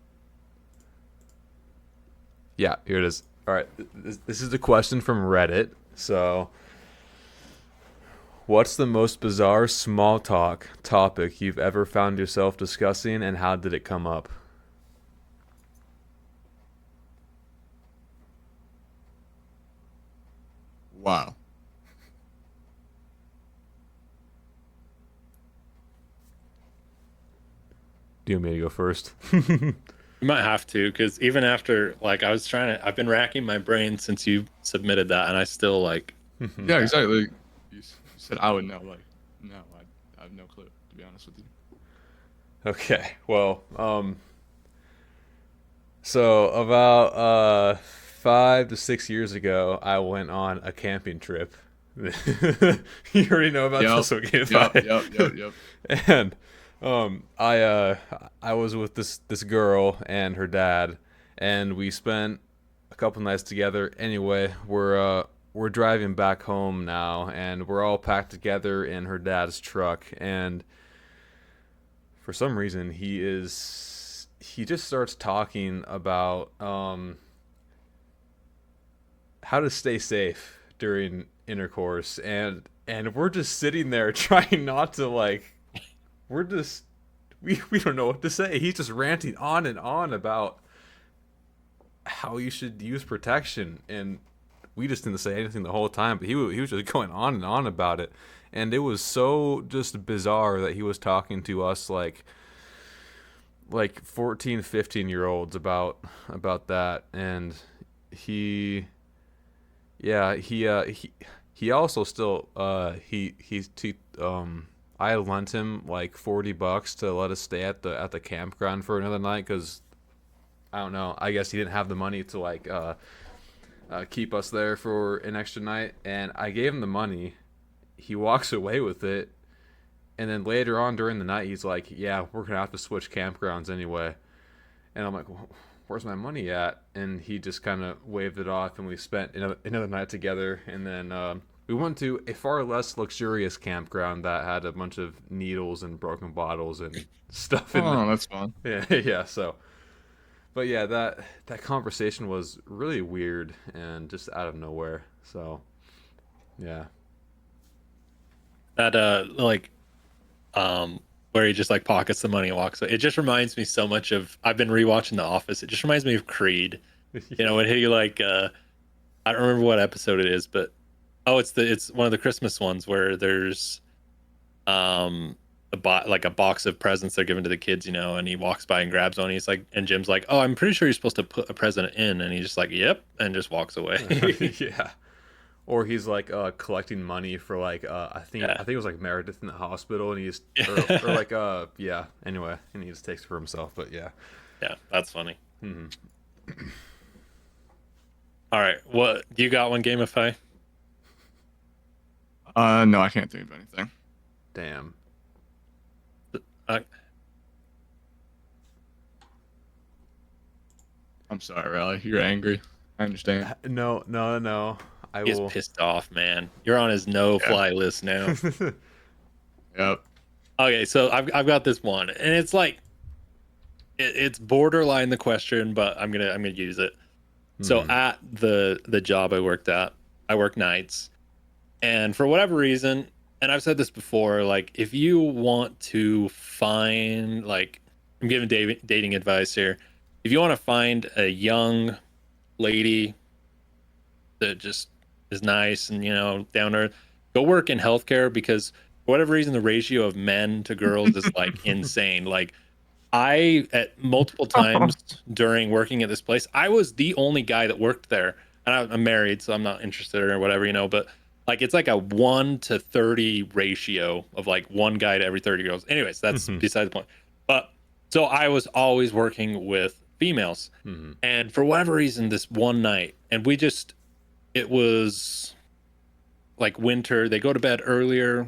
Yeah, here it is. All right, this is a question from Reddit. So, What's the most bizarre small talk topic you've ever found yourself discussing, and how did it come up? Wow. Do you want me to go first? You might have to, because even after like I've been racking my brain since you submitted that, and I still like. Yeah, exactly. You said I would know. Like, no, I have no clue, to be honest with you. Okay, well, so about 5 to 6 years ago, I went on a camping trip. You already know about Yep. this one, Game Yep. Five. Yep. And I was with this girl and her dad, and we spent a couple nights together. Anyway, we're driving back home now, and we're all packed together in her dad's truck, and for some reason he just starts talking about how to stay safe during intercourse, and we're just sitting there trying not to like we're just we don't know what to say. He's just ranting on and on about how you should use protection, and we just didn't say anything the whole time, but he was just going on and on about it, and it was so just bizarre that he was talking to us like 14, 15 year olds about that. And he yeah he also still I lent him like $40 to let us stay at the campground for another night, because I don't know, I guess he didn't have the money to like keep us there for an extra night, and I gave him the money. He walks away with it, and then later on during the night, he's like, "Yeah, we're gonna have to switch campgrounds anyway." And I'm like, "Where's my money at?" And he just kind of waved it off, and we spent another night together. And then we went to a far less luxurious campground that had a bunch of needles and broken bottles and stuff in Oh, that's fun. yeah. So, but yeah, that conversation was really weird and just out of nowhere. So, yeah. That like where he just like pockets the money and walks away. It just reminds me so much of, I've been rewatching The Office. It just reminds me of Creed. You know, when he like I don't remember what episode it is, but oh, it's one of the Christmas ones where there's like a box of presents they're giving to the kids, you know, and he walks by and grabs one. He's like, and Jim's like, "Oh, I'm pretty sure you're supposed to put a present in," and he's just like, "Yep," and just walks away. Yeah. Or he's like collecting money for like Yeah. I think it was like Meredith in the hospital, and he's or like yeah. Anyway, and he just takes it for himself. But yeah. Yeah, that's funny. Hmm. All right, what you got? One Gamify. No, I can't think of anything. Damn. Uh, I'm sorry, Riley. You're angry. I understand. No. I he's will. pissed off, man. You're on his no-fly list now. Yep. Okay, so I've got this one, and it's like it's borderline the question, but I'm gonna use it. So at the job I worked at, I work nights, and for whatever reason, and I've said this before, like if you want to find, like, I'm giving dating advice here. If you want to find a young lady that just is nice and, you know, down to earth, go work in healthcare, because for whatever reason the ratio of men to girls is like insane. Like I, at multiple times during working at this place, I was the only guy that worked there, and I'm married, so I'm not interested or whatever, you know, but like it's like a 1 to 30 ratio of like one guy to every 30 girls. Anyways, that's beside the point. But so I was always working with females, and for whatever reason, this one night, and it was like winter, they go to bed earlier,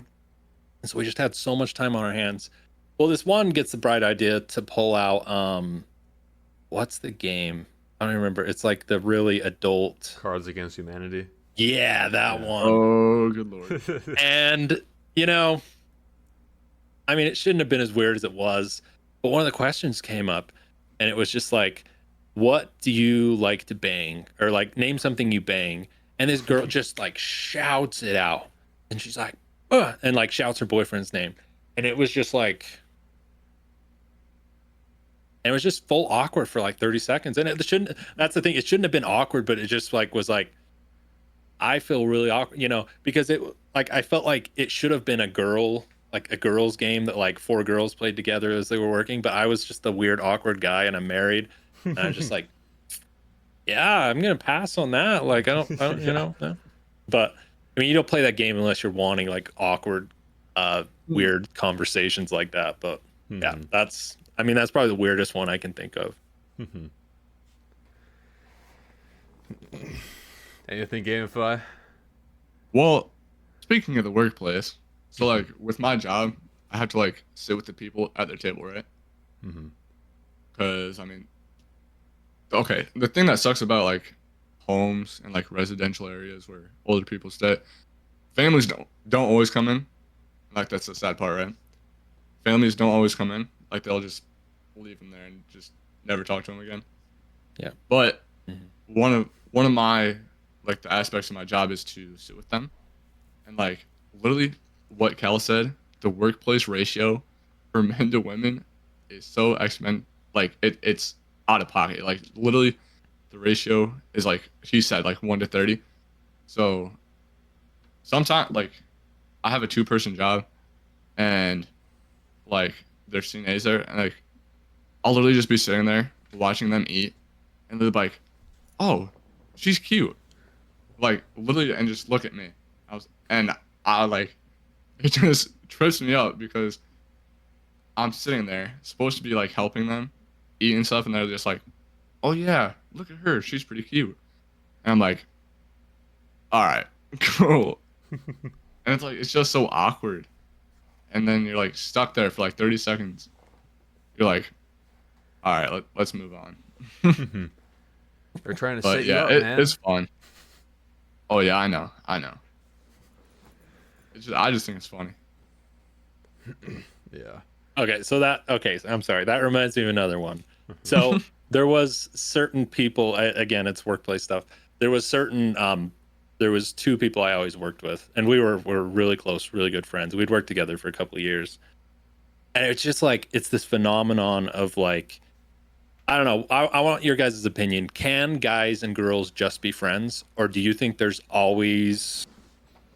and so we just had so much time on our hands. Well, this one gets the bright idea to pull out what's the game? I don't even remember. It's like the really adult. Cards Against Humanity. Yeah, that one. Oh, good lord. And, you know, I mean, it shouldn't have been as weird as it was, but one of the questions came up, and it was just like, what do you like to bang? Or like, name something you bang. And this girl just like shouts it out. And she's like, and like shouts her boyfriend's name. And it was just like, and it was just full awkward for like 30 seconds. And it shouldn't, that's the thing. It shouldn't have been awkward, but it just like was like, I feel really awkward, because it like I felt like it should have been like a girls game that like four girls played together as they were working, but I was just the weird awkward guy and I'm married. And I was just like, yeah, I'm gonna pass on that. Like I don't, Yeah. no. But I mean, you don't play that game unless you're wanting like awkward, weird conversations like that. But yeah, Mhm. that's probably the weirdest one I can think of. Mhm. Anything Gamify? Well, speaking of the workplace, so like with my job, I have to like sit with the people at their table, right? Mm-hmm. Because I mean, okay, the thing that sucks about like homes and like residential areas where older people stay, families don't always come in. Like that's the sad part, right? Families don't always come in. Like they'll just leave them there and just never talk to them again. Yeah. But Mhm. one of my like the aspects of my job is to sit with them and like literally what Cal said, the workplace ratio for men to women is so exponent like it's out of pocket. Like literally the ratio is like he said like 1 to 30. So sometimes like I have a two-person job and like there's CNAs there and like I'll literally just be sitting there watching them eat and they're like, oh, she's cute. Like literally and just look at me. I like it just trips me up because I'm sitting there supposed to be like helping them eat and stuff and they're just like, oh yeah, look at her, she's pretty cute. And I'm like, all right, cool. And it's like it's just so awkward. And then you're like stuck there for like 30 seconds. You're like, all right, let's move on. They're trying to But set you yeah, up, man. it's fun. Oh yeah, I know. I just think it's funny. Yeah. Okay, so I'm sorry. That reminds me of another one. So there was certain people, again, it's workplace stuff. There was there was two people I always worked with, and we were really close, really good friends. We'd worked together for a couple of years, and it's just like it's this phenomenon of like, I don't know. I want your guys' opinion. Can guys and girls just be friends, or do you think there's always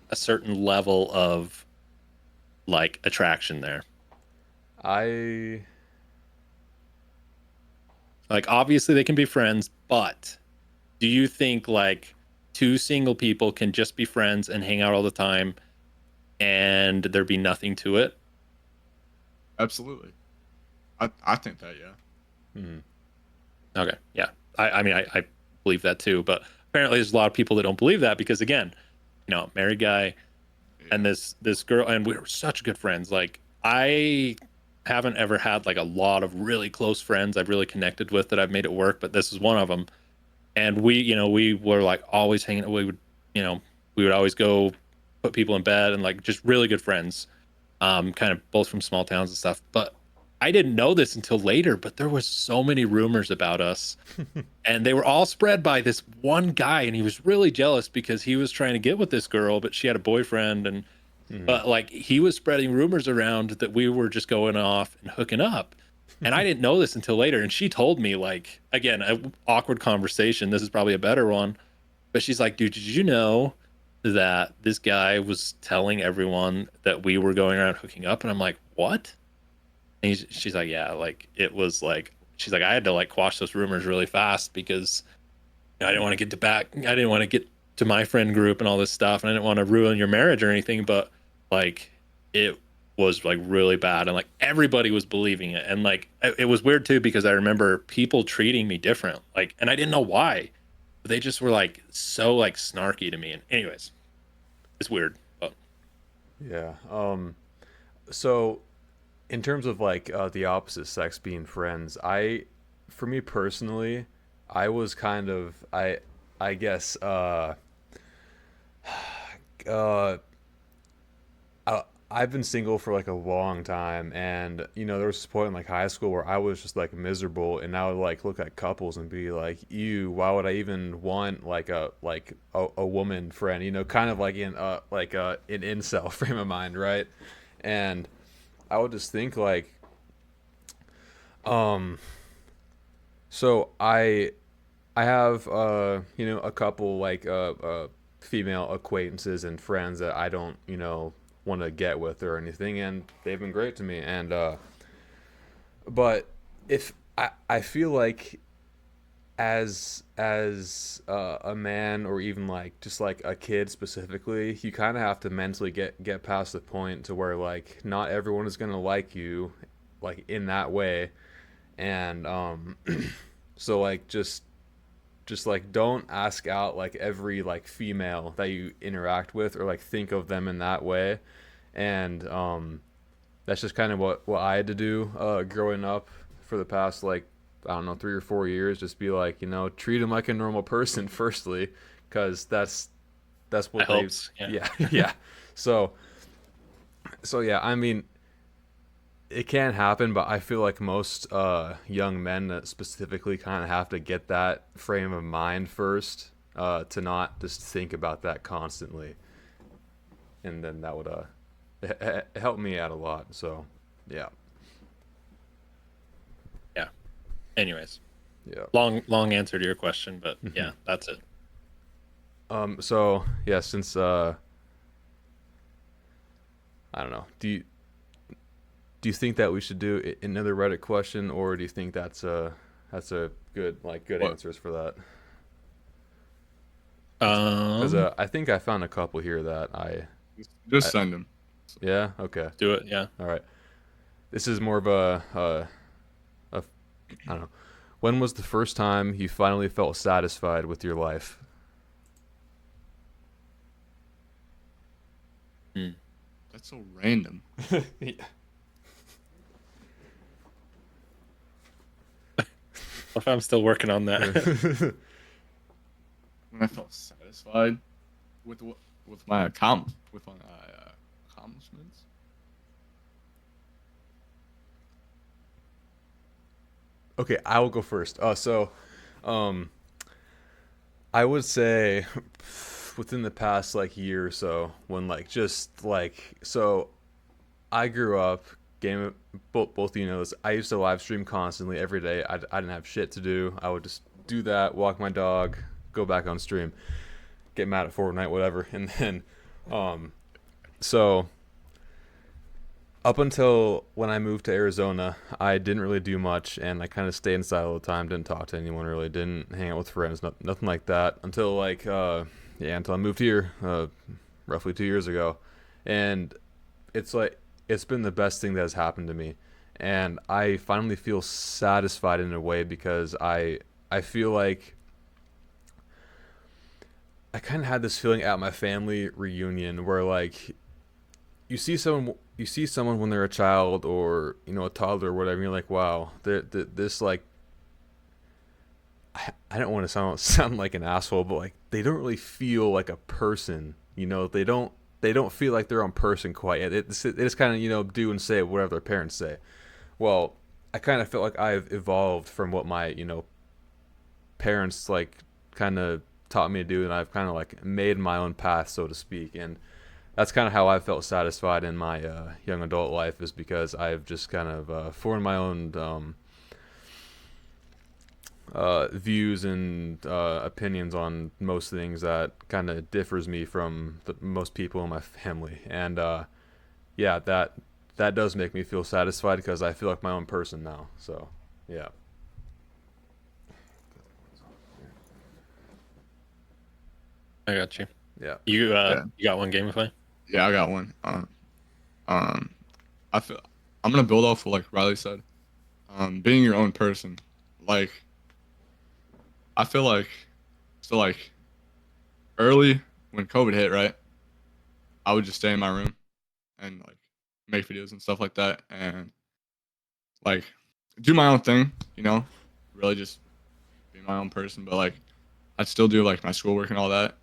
a certain level of like attraction there? I Like obviously they can be friends, but do you think like two single people can just be friends and hang out all the time and there be nothing to it? Absolutely. I think that yeah. mhm. Okay, yeah. I mean I believe that too, but apparently there's a lot of people that don't believe that because again, married guy and Yeah. this girl, and we were such good friends. Like I haven't ever had like a lot of really close friends I've really connected with that I've made it work, but this is one of them. And we were like always hanging. We would always go put people in bed and like just really good friends, kind of both from small towns and stuff. But I didn't know this until later, but there was so many rumors about us, and they were all spread by this one guy, and he was really jealous because he was trying to get with this girl, but she had a boyfriend, and Mhm. but like he was spreading rumors around that we were just going off and hooking up. And I didn't know this until later. And she told me, like, again, a awkward conversation. This is probably a better one. But she's like, dude, did you know that this guy was telling everyone that we were going around hooking up? And I'm like, what? And she's like, yeah, like it was like, she's like, I had to like quash those rumors really fast because I didn't want to I didn't want to get to my friend group and all this stuff. And I didn't want to ruin your marriage or anything. But like, it was like really bad. And like everybody was believing it. And like, it was weird too, because I remember people treating me different. Like, and I didn't know why. But they just were like so like snarky to me. And anyways, it's weird. But Yeah. So in terms of like the opposite sex being friends, for me personally, I was kind of I guess uh I've been single for like a long time, and there was this point in like high school where I was just like miserable, and I would like look at couples and be like, "Ew, why would I even want like a woman friend?" Kind of like in an incel frame of mind, right? And I would just think like, um, so I have a couple like female acquaintances and friends that I don't want to get with or anything, and they've been great to me. And but if I feel like as a man, or even like just like a kid specifically, you kind of have to mentally get past the point to where like not everyone is gonna like you like in that way. And so like just like don't ask out like every like female that you interact with, or like think of them in that way. And that's just kind of what I had to do growing up for the past like, I don't know, 3 or 4 years. Just be like, treat them like a normal person firstly, because that's what That they, helps. Yeah. yeah. Yeah. So yeah, I mean, it can happen, but I feel like most young men specifically kind of have to get that frame of mind first, to not just think about that constantly, and then that would help me out a lot. So, yeah, Yeah. Anyways, yeah. long answer to your question, but yeah, that's it. So yeah, since I don't know, do you think that we should do another Reddit question, or do you think that's a good What? answers for that? Because Um, I think I found a couple here that Just I send them. yeah, okay, do it. Yeah. all right. This is more of a I don't know. When was the first time you finally felt satisfied with your life? Hmm. That's so random. Yeah. If I'm still working on that. When I felt satisfied with with my accomplishments. Okay, I will go first. Um, I would say within the past like year or so, when like just like so I grew up game. Both of you know this. I used to live stream constantly every day. I didn't have shit to do. I would just do that, walk my dog, go back on stream, get mad at Fortnite, whatever, and then so up until when I moved to Arizona, I didn't really do much, and I kind of stayed inside all the time. Didn't talk to anyone really. Didn't hang out with friends. Nothing like that until like yeah, until I moved here roughly 2 years ago, and it's like it's been the best thing that has happened to me, and I finally feel satisfied in a way because I feel like I kind of had this feeling at my family reunion where like you see someone when they're a child, or a toddler or whatever, and you're like, wow, this like I don't want to sound like an asshole, but like they don't really feel like a person. They don't feel like their own person quite yet. They just kind of do and say whatever their parents say. Well, I kind of felt like I've evolved from what my parents like kind of taught me to do, and I've kind of like made my own path, so to speak. And that's kind of how I felt satisfied in my young adult life, is because I've just kind of formed my own views and opinions on most things that kind of differs me from most people in my family. And yeah, that does make me feel satisfied because I feel like my own person now. So yeah. I got you. Yeah. Yeah. You got one Gamify? Yeah, I got one. Um, I feel I'm gonna build off what like Riley said. Being your own person. Like I feel like so like early when COVID hit, right? I would just stay in my room and like make videos and stuff like that, and like do my own thing. Really just be my own person. But like I'd still do like my schoolwork and all that.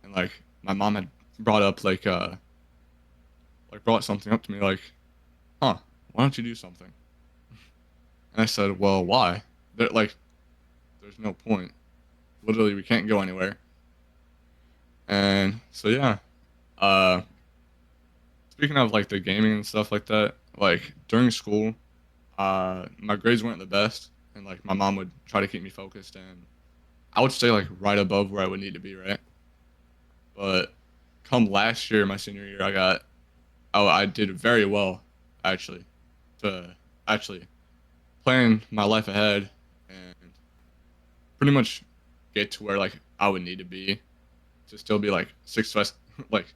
And like my mom had brought up like like brought something up to me like, huh, why don't you do something? And I said, well, why? Like, there's no point. Literally, we can't go anywhere. And so yeah, uh, speaking of like the gaming and stuff like that, like during school, my grades weren't the best, and like my mom would try to keep me focused, and I would stay like right above where I would need to be, right? But come last year, my senior year, I did very well, actually, to actually plan my life ahead and pretty much get to where like I would need to be to still be like success. Like,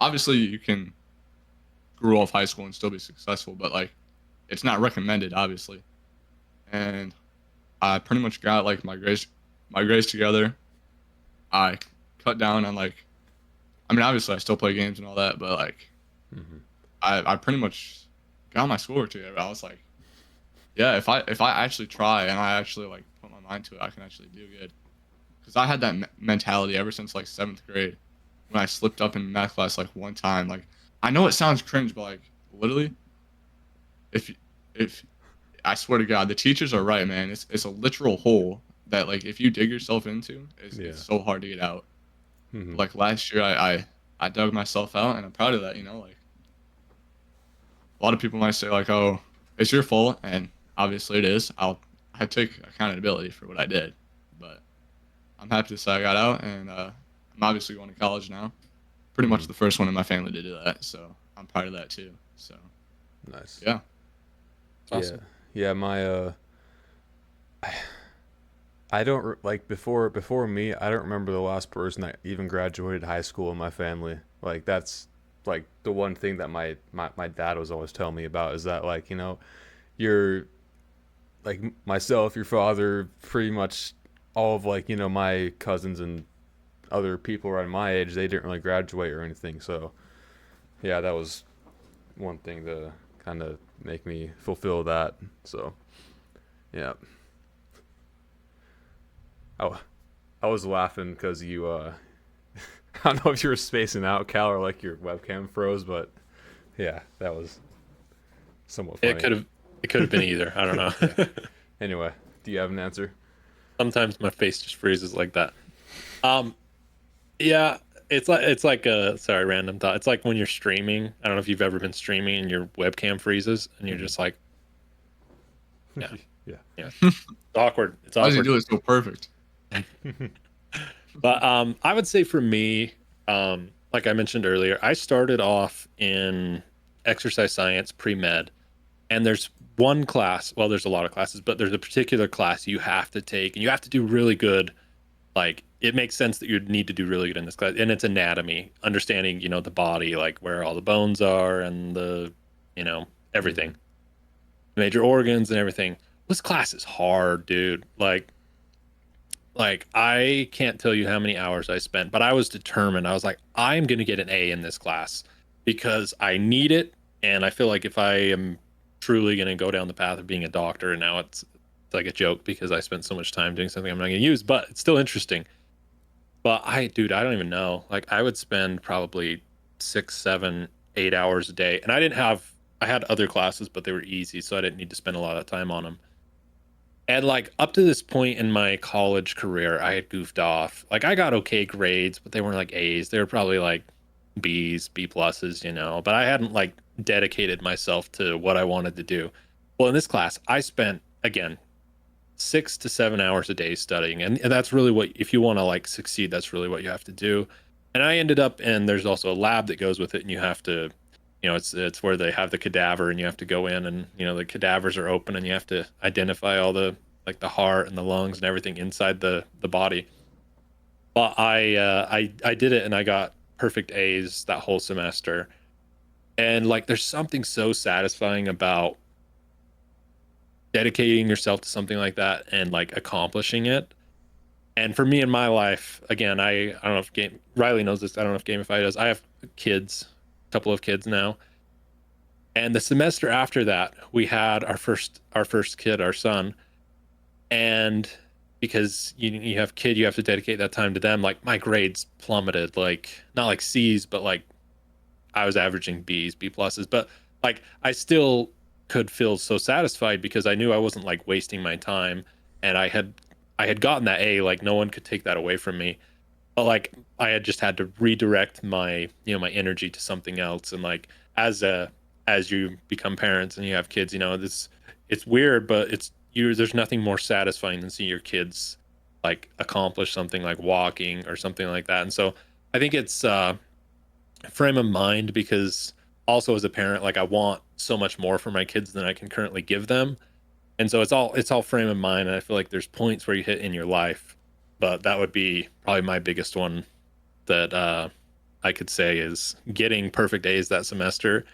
obviously, you can grow off high school and still be successful, but like, it's not recommended, obviously. And I pretty much got like my grades together. I cut down on like, I mean, obviously, I still play games and all that, but like, Hmm. I pretty much got my schoolwork together. I was like, yeah, if I actually try and I actually like put my mind to it, I can actually do good. Because I had that mentality ever since like seventh grade, when I slipped up in math class like one time. Like, I know it sounds cringe, but like literally, if if I swear to God, the teachers are right, man. It's a literal hole that like if you dig yourself into, Yeah. it's so hard to get out. Hmm. Like last year, I dug myself out, and I'm proud of that. You know, like a lot of people might say like, oh, it's your fault, and obviously it is. I take accountability for what I did, but I'm happy to say I got out, and I'm obviously going to college now. Pretty much Hmm. the first one in my family to do that, so I'm proud of that too. So Nice. yeah, Yeah. Awesome. Yeah. I don't like before me. I don't remember the last person that even graduated high school in my family. Like that's like the one thing that my dad was always telling me about is that like you're like myself, your father, pretty much all of like my cousins and other people around my age, they didn't really graduate or anything. So yeah, that was one thing to kind of make me fulfill that. So yeah, I, I was laughing because you I don't know if you were spacing out, Cal, or like your webcam froze, but yeah, that was somewhat It funny. could have it could have been either. I don't Yeah. know. Anyway, do you have an answer? Sometimes my face just freezes like that. Um, yeah, it's like a sorry, random thought. It's like when you're streaming. I don't know if you've ever been streaming and your webcam freezes and you're Hmm. just like, yeah, Yeah. yeah, it's awkward. It's why does he awkward. do it so perfect? But I would say for me, like I mentioned earlier, I started off in exercise science pre-med, and there's one class. Well, there's a lot of classes, but there's a particular class you have to take, and you have to do really good. Like it makes sense that you'd need to do really good in this class, and it's anatomy, understanding the body, like where all the bones are and the Hmm. everything, major organs and everything. This class is hard, dude. Like I can't tell you how many hours I spent, but I was determined. I was like, I'm going to get an A in this class because I need it, and I feel like if I am truly going to go down the path of being a doctor, and now it's like a joke because I spent so much time doing something I'm not going to use, but it's still interesting. But dude, I don't even know. Like I would spend probably 6, 7, 8 hours a day, and I had other classes, but they were easy, so I didn't need to spend a lot of time on them. And like up to this point in my college career, I had goofed off. Like I got okay grades, but they weren't like A's. They were probably like B's, B pluses. But I hadn't like dedicated myself to what I wanted to do. Well, in this class, I spent again 6 to 7 hours a day studying. And that's really what, if you want to like succeed, that's really what you have to do. And I ended up, and there's also a lab that goes with it, and you have to, it's where they have the cadaver, and you have to go in, and the cadavers are open, and you have to identify all the like the heart and the lungs and everything inside the body. But I did it, and I got perfect A's that whole semester. And like, there's something so satisfying about dedicating yourself to something like that and like accomplishing it. And for me in my life, again, I don't know if Riley knows this. I don't know if Gamify does. I have kids, a couple of kids now. And the semester after that, we had our first kid, our son. And because you have kid, you have to dedicate that time to them. Like my grades plummeted, like not like C's, but like I was averaging B's, B pluses, but like I still could feel so satisfied because I knew I wasn't like wasting my time, and I had gotten that A. Like no one could take that away from me, but like I had just had to redirect my my energy to something else. And like as you become parents and you have kids, this it's weird, but there's nothing more satisfying than seeing your kids like accomplish something like walking or something like that. And so I think it's frame of mind, because also as a parent, like I want so much more for my kids than I can currently give them. And so it's all frame of mind. And I feel like there's points where you hit in your life, but that would be probably my biggest one that I could say is getting perfect A's that semester,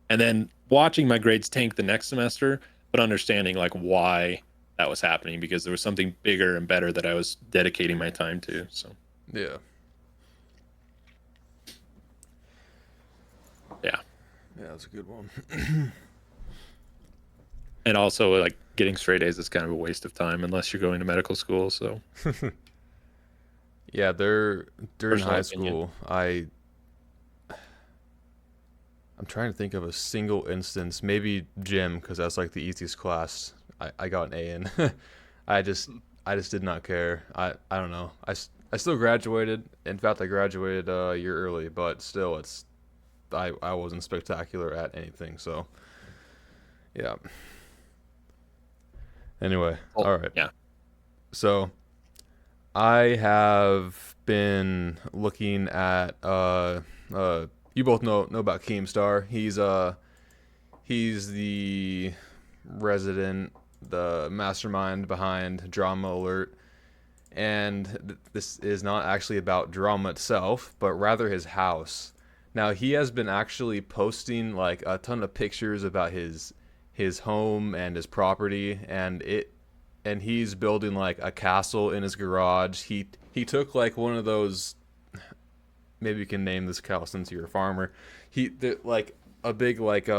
and then watching my grades tank the next semester, but understanding like why that was happening, because there was something bigger and better that I was dedicating my time to. So Yeah. yeah. Yeah, that's a good one. And also like getting straight A's is kind of a waste of time unless you're going to medical school. So Yeah, during personal high opinion. school, I'm trying to think of a single instance, maybe gym, because that's like the easiest class I got an A in. I just I just did not care. I don't know. I still graduated. In fact, I graduated a year early, but still, I wasn't spectacular at anything. So yeah. Anyway, Oh, all right. yeah. So I have been looking at you both know about Keemstar. He's the resident, the mastermind behind Drama Alert, and this is not actually about drama itself, but rather his house. Now he has been actually posting like a ton of pictures about his home and his property, and he's building like a castle in his garage. He took like one of those, maybe you can name this cow since you're a farmer. Like a big like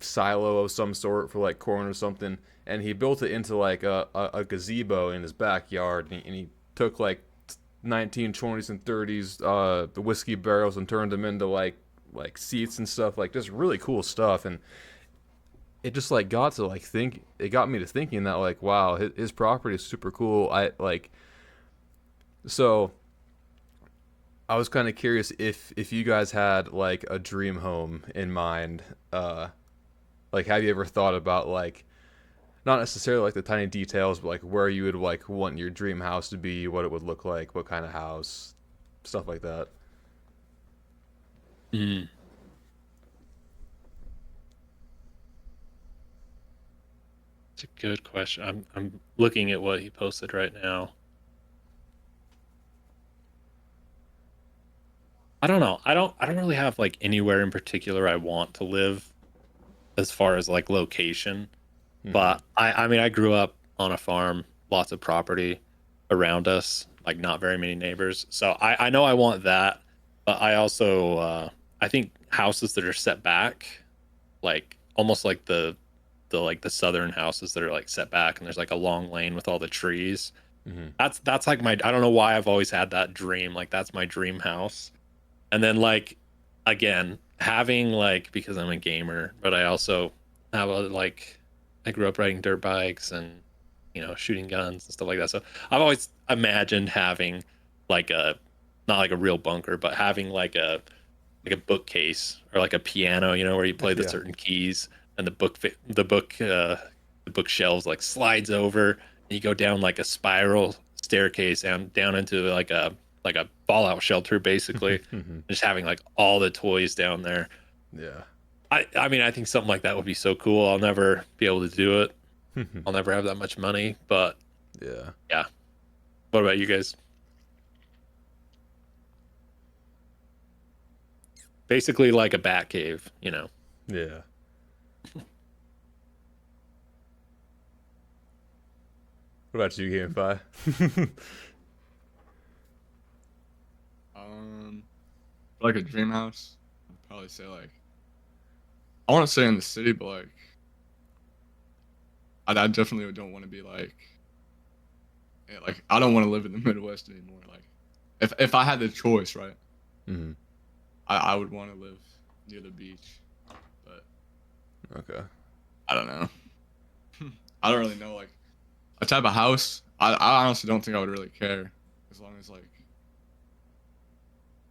silo of some sort for like corn or something, and he built it into like a gazebo in his backyard, and he took like 1920s and 30s the whiskey barrels and turned them into like seats and stuff, like just really cool stuff. And it just like got me to thinking that like wow, his property is super cool. So I was kind of curious if you guys had like a dream home in mind. Like, have you ever thought about like not necessarily like the tiny details, but like where you would like want your dream house to be, what it would look like, what kind of house, stuff like that. Mm, it's a good question. I'm looking at what he posted right now. I don't know. I don't really have like anywhere in particular I want to live as far as like location. Mm-hmm. But I mean I grew up on a farm, lots of property around us, like not very many neighbors. So I know I want that, but I also I think houses that are set back, like almost like the southern houses that are like set back and there's like a long lane with all the trees. Mm-hmm. That's like my, I don't know why I've always had that dream. Like that's my dream house. And then like again, having like, because I'm a gamer, but I also have a like, I grew up riding dirt bikes and shooting guns and stuff like that. So I've always imagined having like a, not like a real bunker, but having like a bookcase or like a piano, where you play the Yeah. certain keys, and the bookshelves like slides over, and you go down like a spiral staircase and down into like a fallout shelter basically, Mm-hmm. just having like all the toys down there. Yeah. I mean I think something like that would be so cool. I'll never be able to do it. I'll never have that much money, but Yeah. yeah. What about you guys? Basically like a bat cave. Yeah. What about you, GameFi? For like a dream house, I'd probably say like I want to say in the city, but like I definitely don't want to be like yeah, like I don't want to live in the Midwest anymore. Like if I had the choice, right, Mm-hmm. I would want to live near the beach, but Okay. I don't know. I don't really know like a type of house. I honestly don't think I would really care as long as like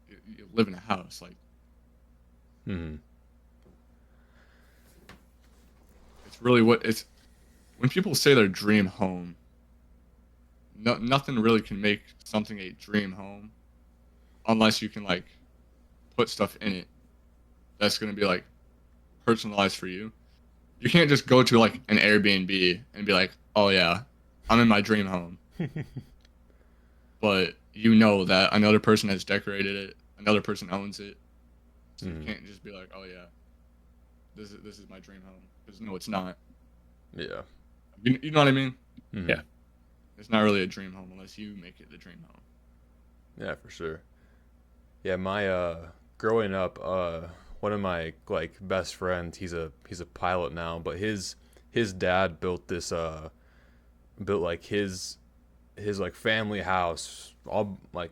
you live in a house. Like Hmm. it's really what it's when people say their dream home. Nothing really can make something a dream home unless you can like put stuff in it that's gonna be like personalized for you. You can't just go to like an Airbnb and be like, "Oh yeah, I'm in my dream home," but you know that another person has decorated it, another person owns it, so you Mhm. can't just be like, "Oh yeah, this is my dream home," because no, it's not. Yeah. You know what I mean? Mhm. Yeah. It's not really a dream home unless you make it the dream home. Yeah, for sure. Yeah, my growing up, one of my like best friends, he's a pilot now, but his dad built this built like his like family house all like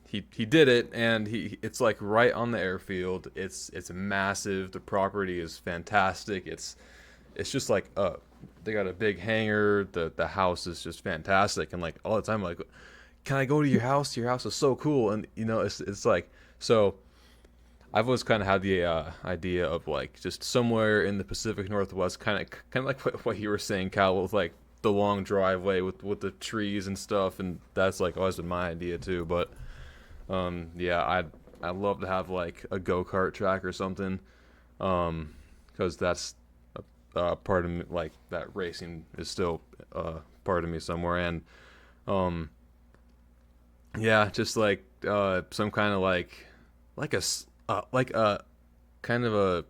he did it, and he it's like right on the airfield. It's massive. The property is fantastic. It's just like they got a big hangar. The house is just fantastic, and like all the time like, can I go to your house? Your house is so cool. And you know, it's like, so I've always kind of had the idea of like just somewhere in the Pacific Northwest, kind of like what you were saying, Cal, with like the long driveway with the trees and stuff, and that's like always been my idea too. But yeah, I'd love to have like a go-kart track or something, because that's part of me, like that racing is still part of me somewhere. And um yeah, just like some kind of like like a kind of a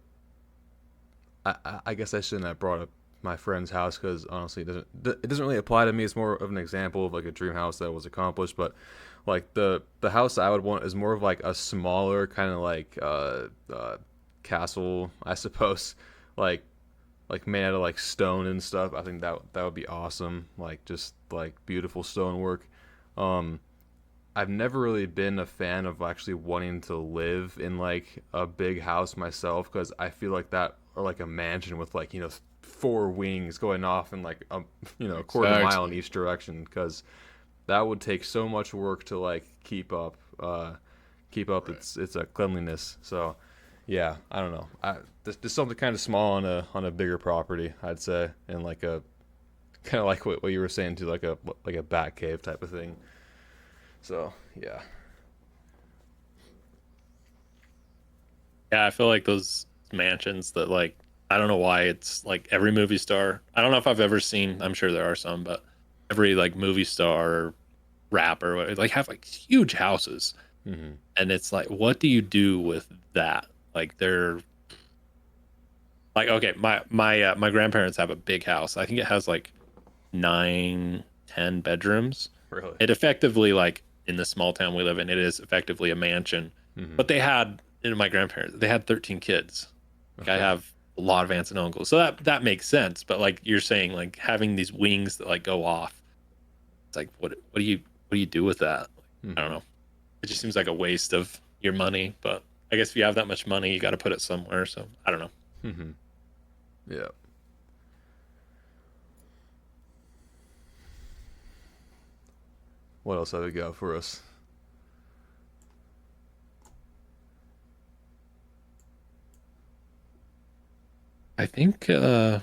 I guess I shouldn't have brought up my friend's house, because honestly it doesn't really apply to me. It's more of an example of like a dream house that was accomplished. But like the house I would want is more of like a smaller kind of like castle, I suppose, like made out of like stone and stuff. I think that would be awesome. Like just like beautiful stonework. Um, I've never really been a fan of actually wanting to live in like a big house myself, because I feel like that, or like a mansion with like, you know, four wings going off in like a, you know, a quarter mile in Exactly. each direction, because that would take so much work to like keep up Right. its cleanliness. So yeah, I don't know. There's something kind of small on a bigger property, I'd say, and like a kind of like what you were saying too, like a bat cave type of thing. So yeah. Yeah, I feel like those mansions that like I don't know why it's like every movie star. I don't know if I've ever seen. I'm sure there are some, but every like movie star or rapper like have like huge houses, Hmm. and it's like, what do you do with that? Like they're like, okay, my grandparents have a big house. I think it has like 9, 10 bedrooms. Really. It effectively like in the small town we live in, it is effectively a mansion. Hmm. But they had my grandparents, they had 13 kids. Like I Okay. have a lot of aunts and uncles. So that makes sense. But like you're saying, like having these wings that like go off, it's like what do you do with that? I don't Hmm. know. It just seems like a waste of your money. But I guess if you have that much money, you got to put it somewhere. So I don't know. Hmm. Yeah. What else have we got for us? I think uh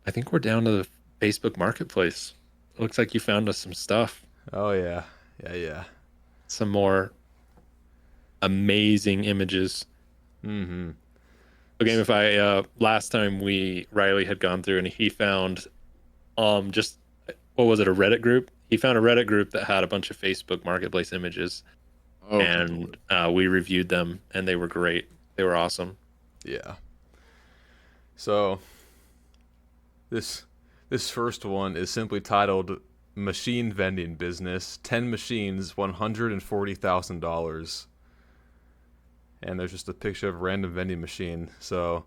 I think we're down to the Facebook Marketplace. It looks like you found us some stuff, Oh yeah. Yeah, yeah. some more amazing images. Hmm. Okay, if I last time we Riley had gone through and he found just what was it, a Reddit group? He found a Reddit group that had a bunch of Facebook Marketplace images, Okay. and we reviewed them, and they were great. They were awesome. Yeah. So this this first one is simply titled "Machine Vending Business: 10 Machines, $140,000." And there's just a picture of a random vending machine. So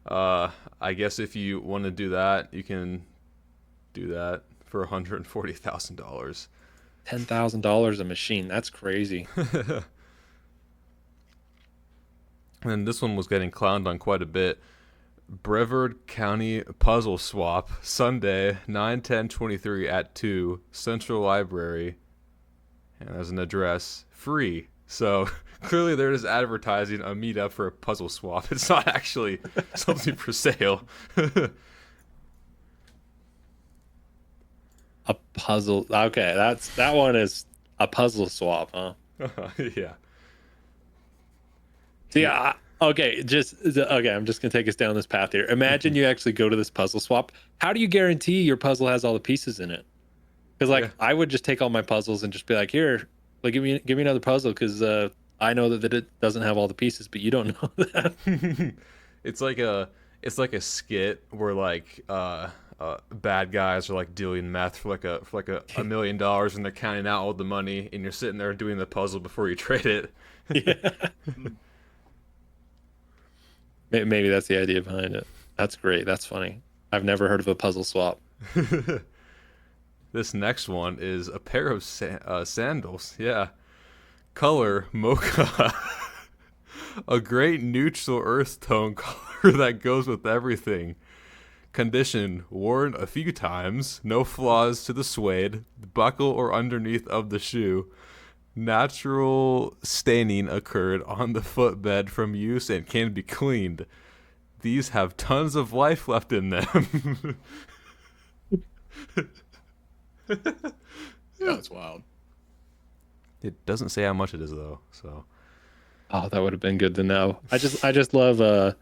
I guess if you want to do that, you can do that for $140,000. $10,000 a machine. That's crazy. And this one was getting clowned on quite a bit. Brevard County Puzzle Swap, Sunday, 9/10/23 at 2, Central Library. And there's an address, free. So clearly they're just advertising a meetup for a puzzle swap. It's not actually something for sale. A puzzle. Okay, that one is a puzzle swap, huh? Yeah. See, okay, I'm just gonna take us down this path here. Imagine you actually go to this puzzle swap. How do you guarantee your puzzle has all the pieces in it? Because like I would just take all my puzzles and just be like, here, like give me another puzzle because I know that it doesn't have all the pieces, but you don't know that. It's like a skit where like bad guys are like dealing meth for like a $1 million and they're counting out all the money and you're sitting there doing the puzzle before you trade it. Yeah. Maybe that's the idea behind it. That's great. That's funny. I've never heard of a puzzle swap. This next one is a pair of sandals. Yeah. Color mocha. A great neutral earth tone color that goes with everything. Condition worn a few times. No flaws to the suede, the buckle or underneath of the shoe. Natural staining occurred on the footbed from use and can be cleaned. These have tons of life left in them. Yeah, that's wild. It doesn't say how much it is though, so. Oh, that would have been good to know. I just love a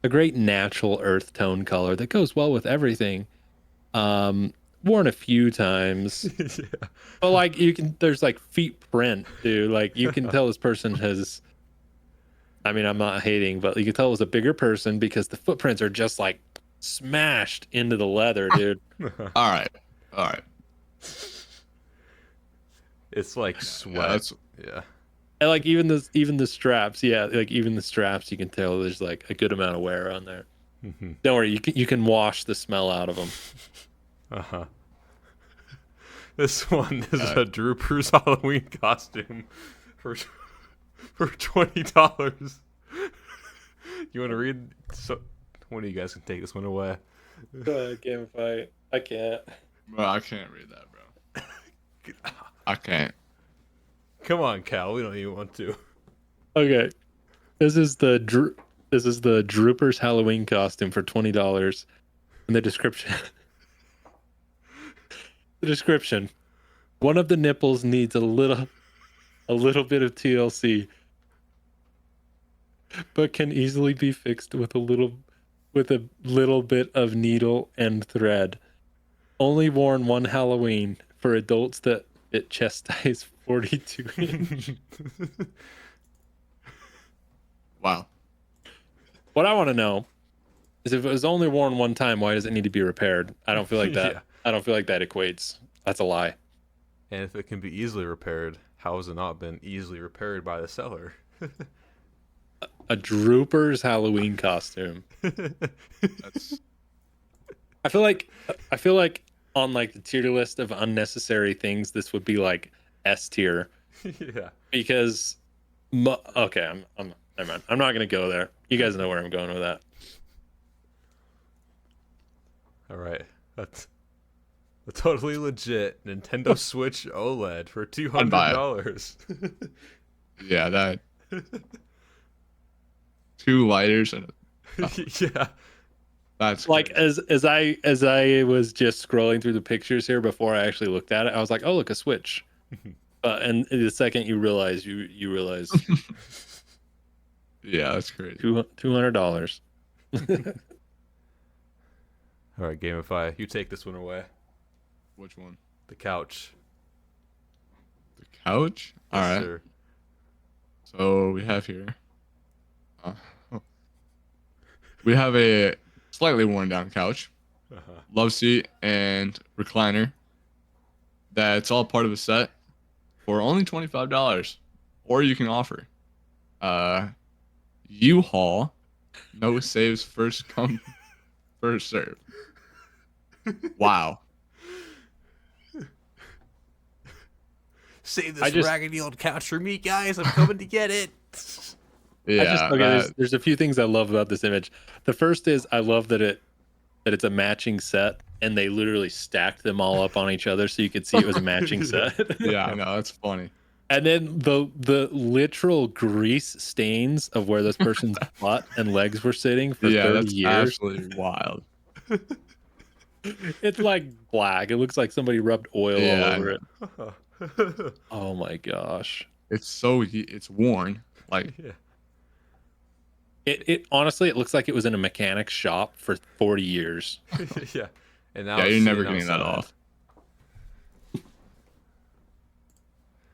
great natural earth tone color that goes well with everything. Worn a few times. Yeah. But like there's like feet print, dude. Like you can tell this person has. I mean, I'm not hating, but you can tell it was a bigger person because the footprints are just like smashed into the leather, dude. All right. It's like sweat. Yeah. And like even the straps, yeah, like even the straps, you can tell there's like a good amount of wear on there. Mm-hmm. Don't worry, you can wash the smell out of them. Uh-huh. This one is a Drooper's Halloween costume for $20. You want to read? So, one of you guys can take this one away. Go ahead, Gamify. I can't. Bro, I can't read that, bro. I can't. Come on, Cal. We don't even want to. Okay, this is the Drooper's Halloween costume for $20. And the description. The description: one of the nipples needs a little bit of TLC, but can easily be fixed with a little bit of needle and thread. Only worn one Halloween for adults that fit chest size 42 inch. Wow. What I want to know is if it was only worn one time, why does it need to be repaired? I don't feel like that. Yeah. I don't feel like that equates. That's a lie. And if it can be easily repaired, how has it not been easily repaired by the seller? A Drooper's Halloween costume. That's I feel like on like the tier list of unnecessary things, this would be like S tier Yeah. because okay, I'm never mind. I'm not gonna go there. You guys know where I'm going with that. All right. That's a totally legit Nintendo Switch OLED for $200. yeah, that 2 lighters and Yeah. that's Like crazy. as I was just scrolling through the pictures here before I actually looked at it, I was like, oh look, a Switch. And the second you realize you realize Yeah, that's crazy. $200. All right, Gamify, you take this one away. Which one? The couch. The couch? All Yes, right. sir. So we have here. We have a slightly worn down couch, Uh-huh. love seat, and recliner. That's all part of a set for only $25. Or you can offer U-Haul, no saves, first come, first serve. Wow. Save this I just- raggedy old couch for me, guys. I'm coming to get it. Yeah, I just okay. There's a few things I love about this image. The first is I love that it's a matching set, and they literally stacked them all up on each other so you could see it was a matching set. yeah, I know that's funny. And then the literal grease stains of where this person's butt and legs were sitting for Yeah, 30 that's years. absolutely wild. It's like black. It looks like somebody rubbed oil Yeah, all I over know. it. Oh my gosh. It's worn. Like Yeah. It honestly it looks like it was in a mechanic's shop for 40 years. Yeah. And now yeah, it's you're never sitting getting that outside. off.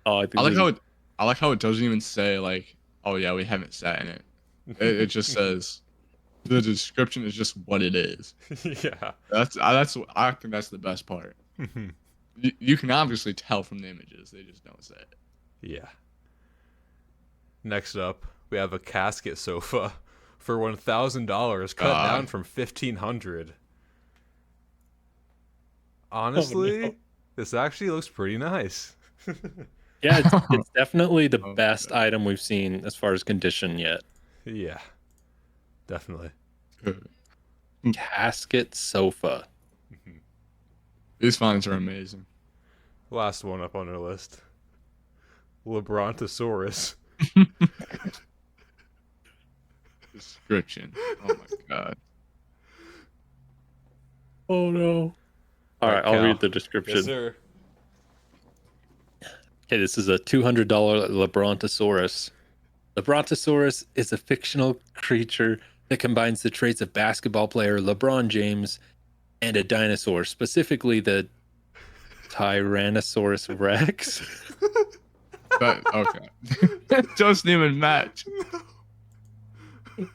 Oh, I think I like this how is- I like how it doesn't even say like, oh yeah, we haven't sat in it. It just says the description is just what it is. Yeah. I think that's the best part. You can obviously tell from the images, they just don't say it. Yeah. Next up, we have a casket sofa for $1,000, cut God. down from $1,500. Honestly, no. this actually looks pretty nice. Yeah, it's definitely the Oh, best item we've seen as far as condition yet. Yeah, definitely. Casket sofa. These finds are amazing. Last one up on our list. Lebrontosaurus. Description. Oh my god. Oh no. All right, I'll Cal. read the description. Yes, sir. Okay, this is a $200 Lebrontosaurus. Lebrontosaurus is a fictional creature that combines the traits of basketball player LeBron James and a dinosaur, specifically the Tyrannosaurus Rex. Okay. It doesn't even match.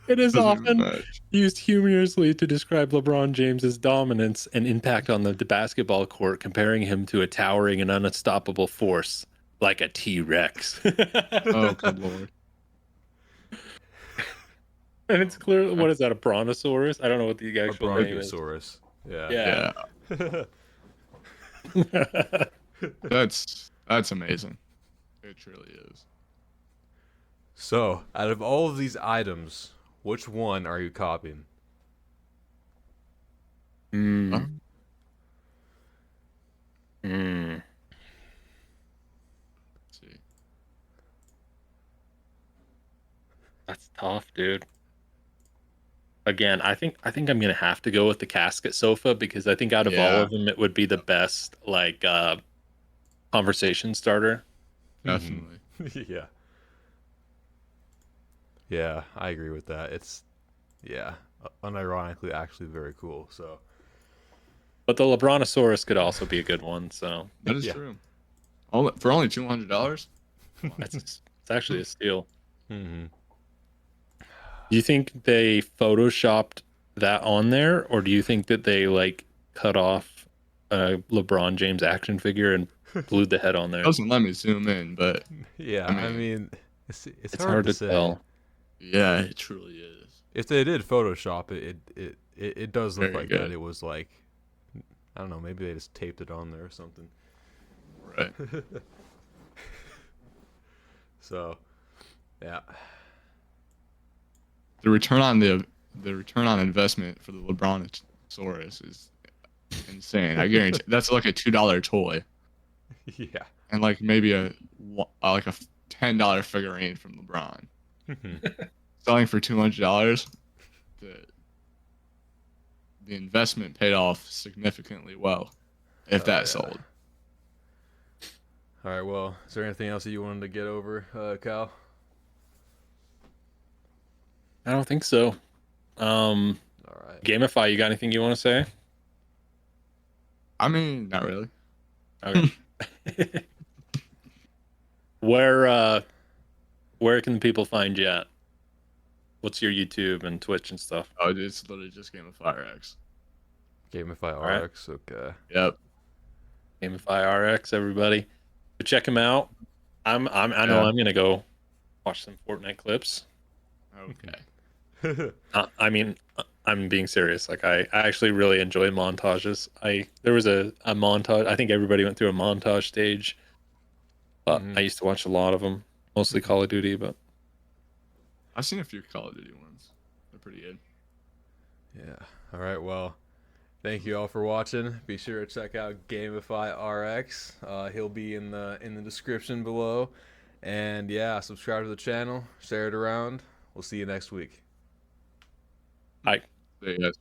It is Doesn't even often match. used humorously to describe LeBron James's dominance and impact on the basketball court, comparing him to a towering and unstoppable force like a T-Rex. Oh good lord. And it's clear, what is that, a brontosaurus? I don't know what the A actual name is. brontosaurus. Yeah. Yeah. Yeah. That's amazing. It truly is. So, out of all of these items, which one are you copying? Mm. Huh? Mm. Let's see. That's tough, dude. Again, I think I'm gonna have to go with the casket sofa because I think out of all Yeah. of them, it would be the best conversation starter. Definitely. Yeah. Yeah, I agree with that. It's, yeah, unironically actually very cool. So, But the Lebronosaurus could also be a good one. So That is Yeah. true. For only $200? it's actually a steal. hmm Do you think they photoshopped that on there, or do you think that they like cut off a LeBron James action figure and glued the head on there? It doesn't let me zoom in, but yeah, I I mean, mean, it's It's hard to say. tell. yeah, it truly is. If they did Photoshop it, it does look Very like good. that. It was like, I don't know, maybe they just taped it on there or something. Right. So, yeah. The return on investment for the LeBronosaurus is insane. I guarantee that's like a $2 toy Yeah. and like maybe a $10 figurine from LeBron. Selling for $200, the investment paid off significantly well, if Oh, that yeah. sold. All right, well, is there anything else that you wanted to get over, Cal? I don't think so. All right. Gamify, you got anything you want to say? I mean, not really. Okay. Where can people find you at? What's your YouTube and Twitch and stuff? Oh, it's literally just Game of Fire X. Gamify right. RX, okay. Yep. Gamify RX, everybody. Go check him out. I know Yeah. I'm gonna go watch some Fortnite clips. Okay. I mean, I'm being serious. Like I actually really enjoy montages. There was a montage. I think everybody went through a montage stage. But Mhm. I used to watch a lot of them, mostly Call of Duty. But I've seen a few Call of Duty ones. They're pretty good. Yeah. All right. Well, thank you all for watching. Be sure to check out Gamify RX. He'll be in the description below. And yeah, subscribe to the channel, share it around. We'll see you next week. Bye. There you guys.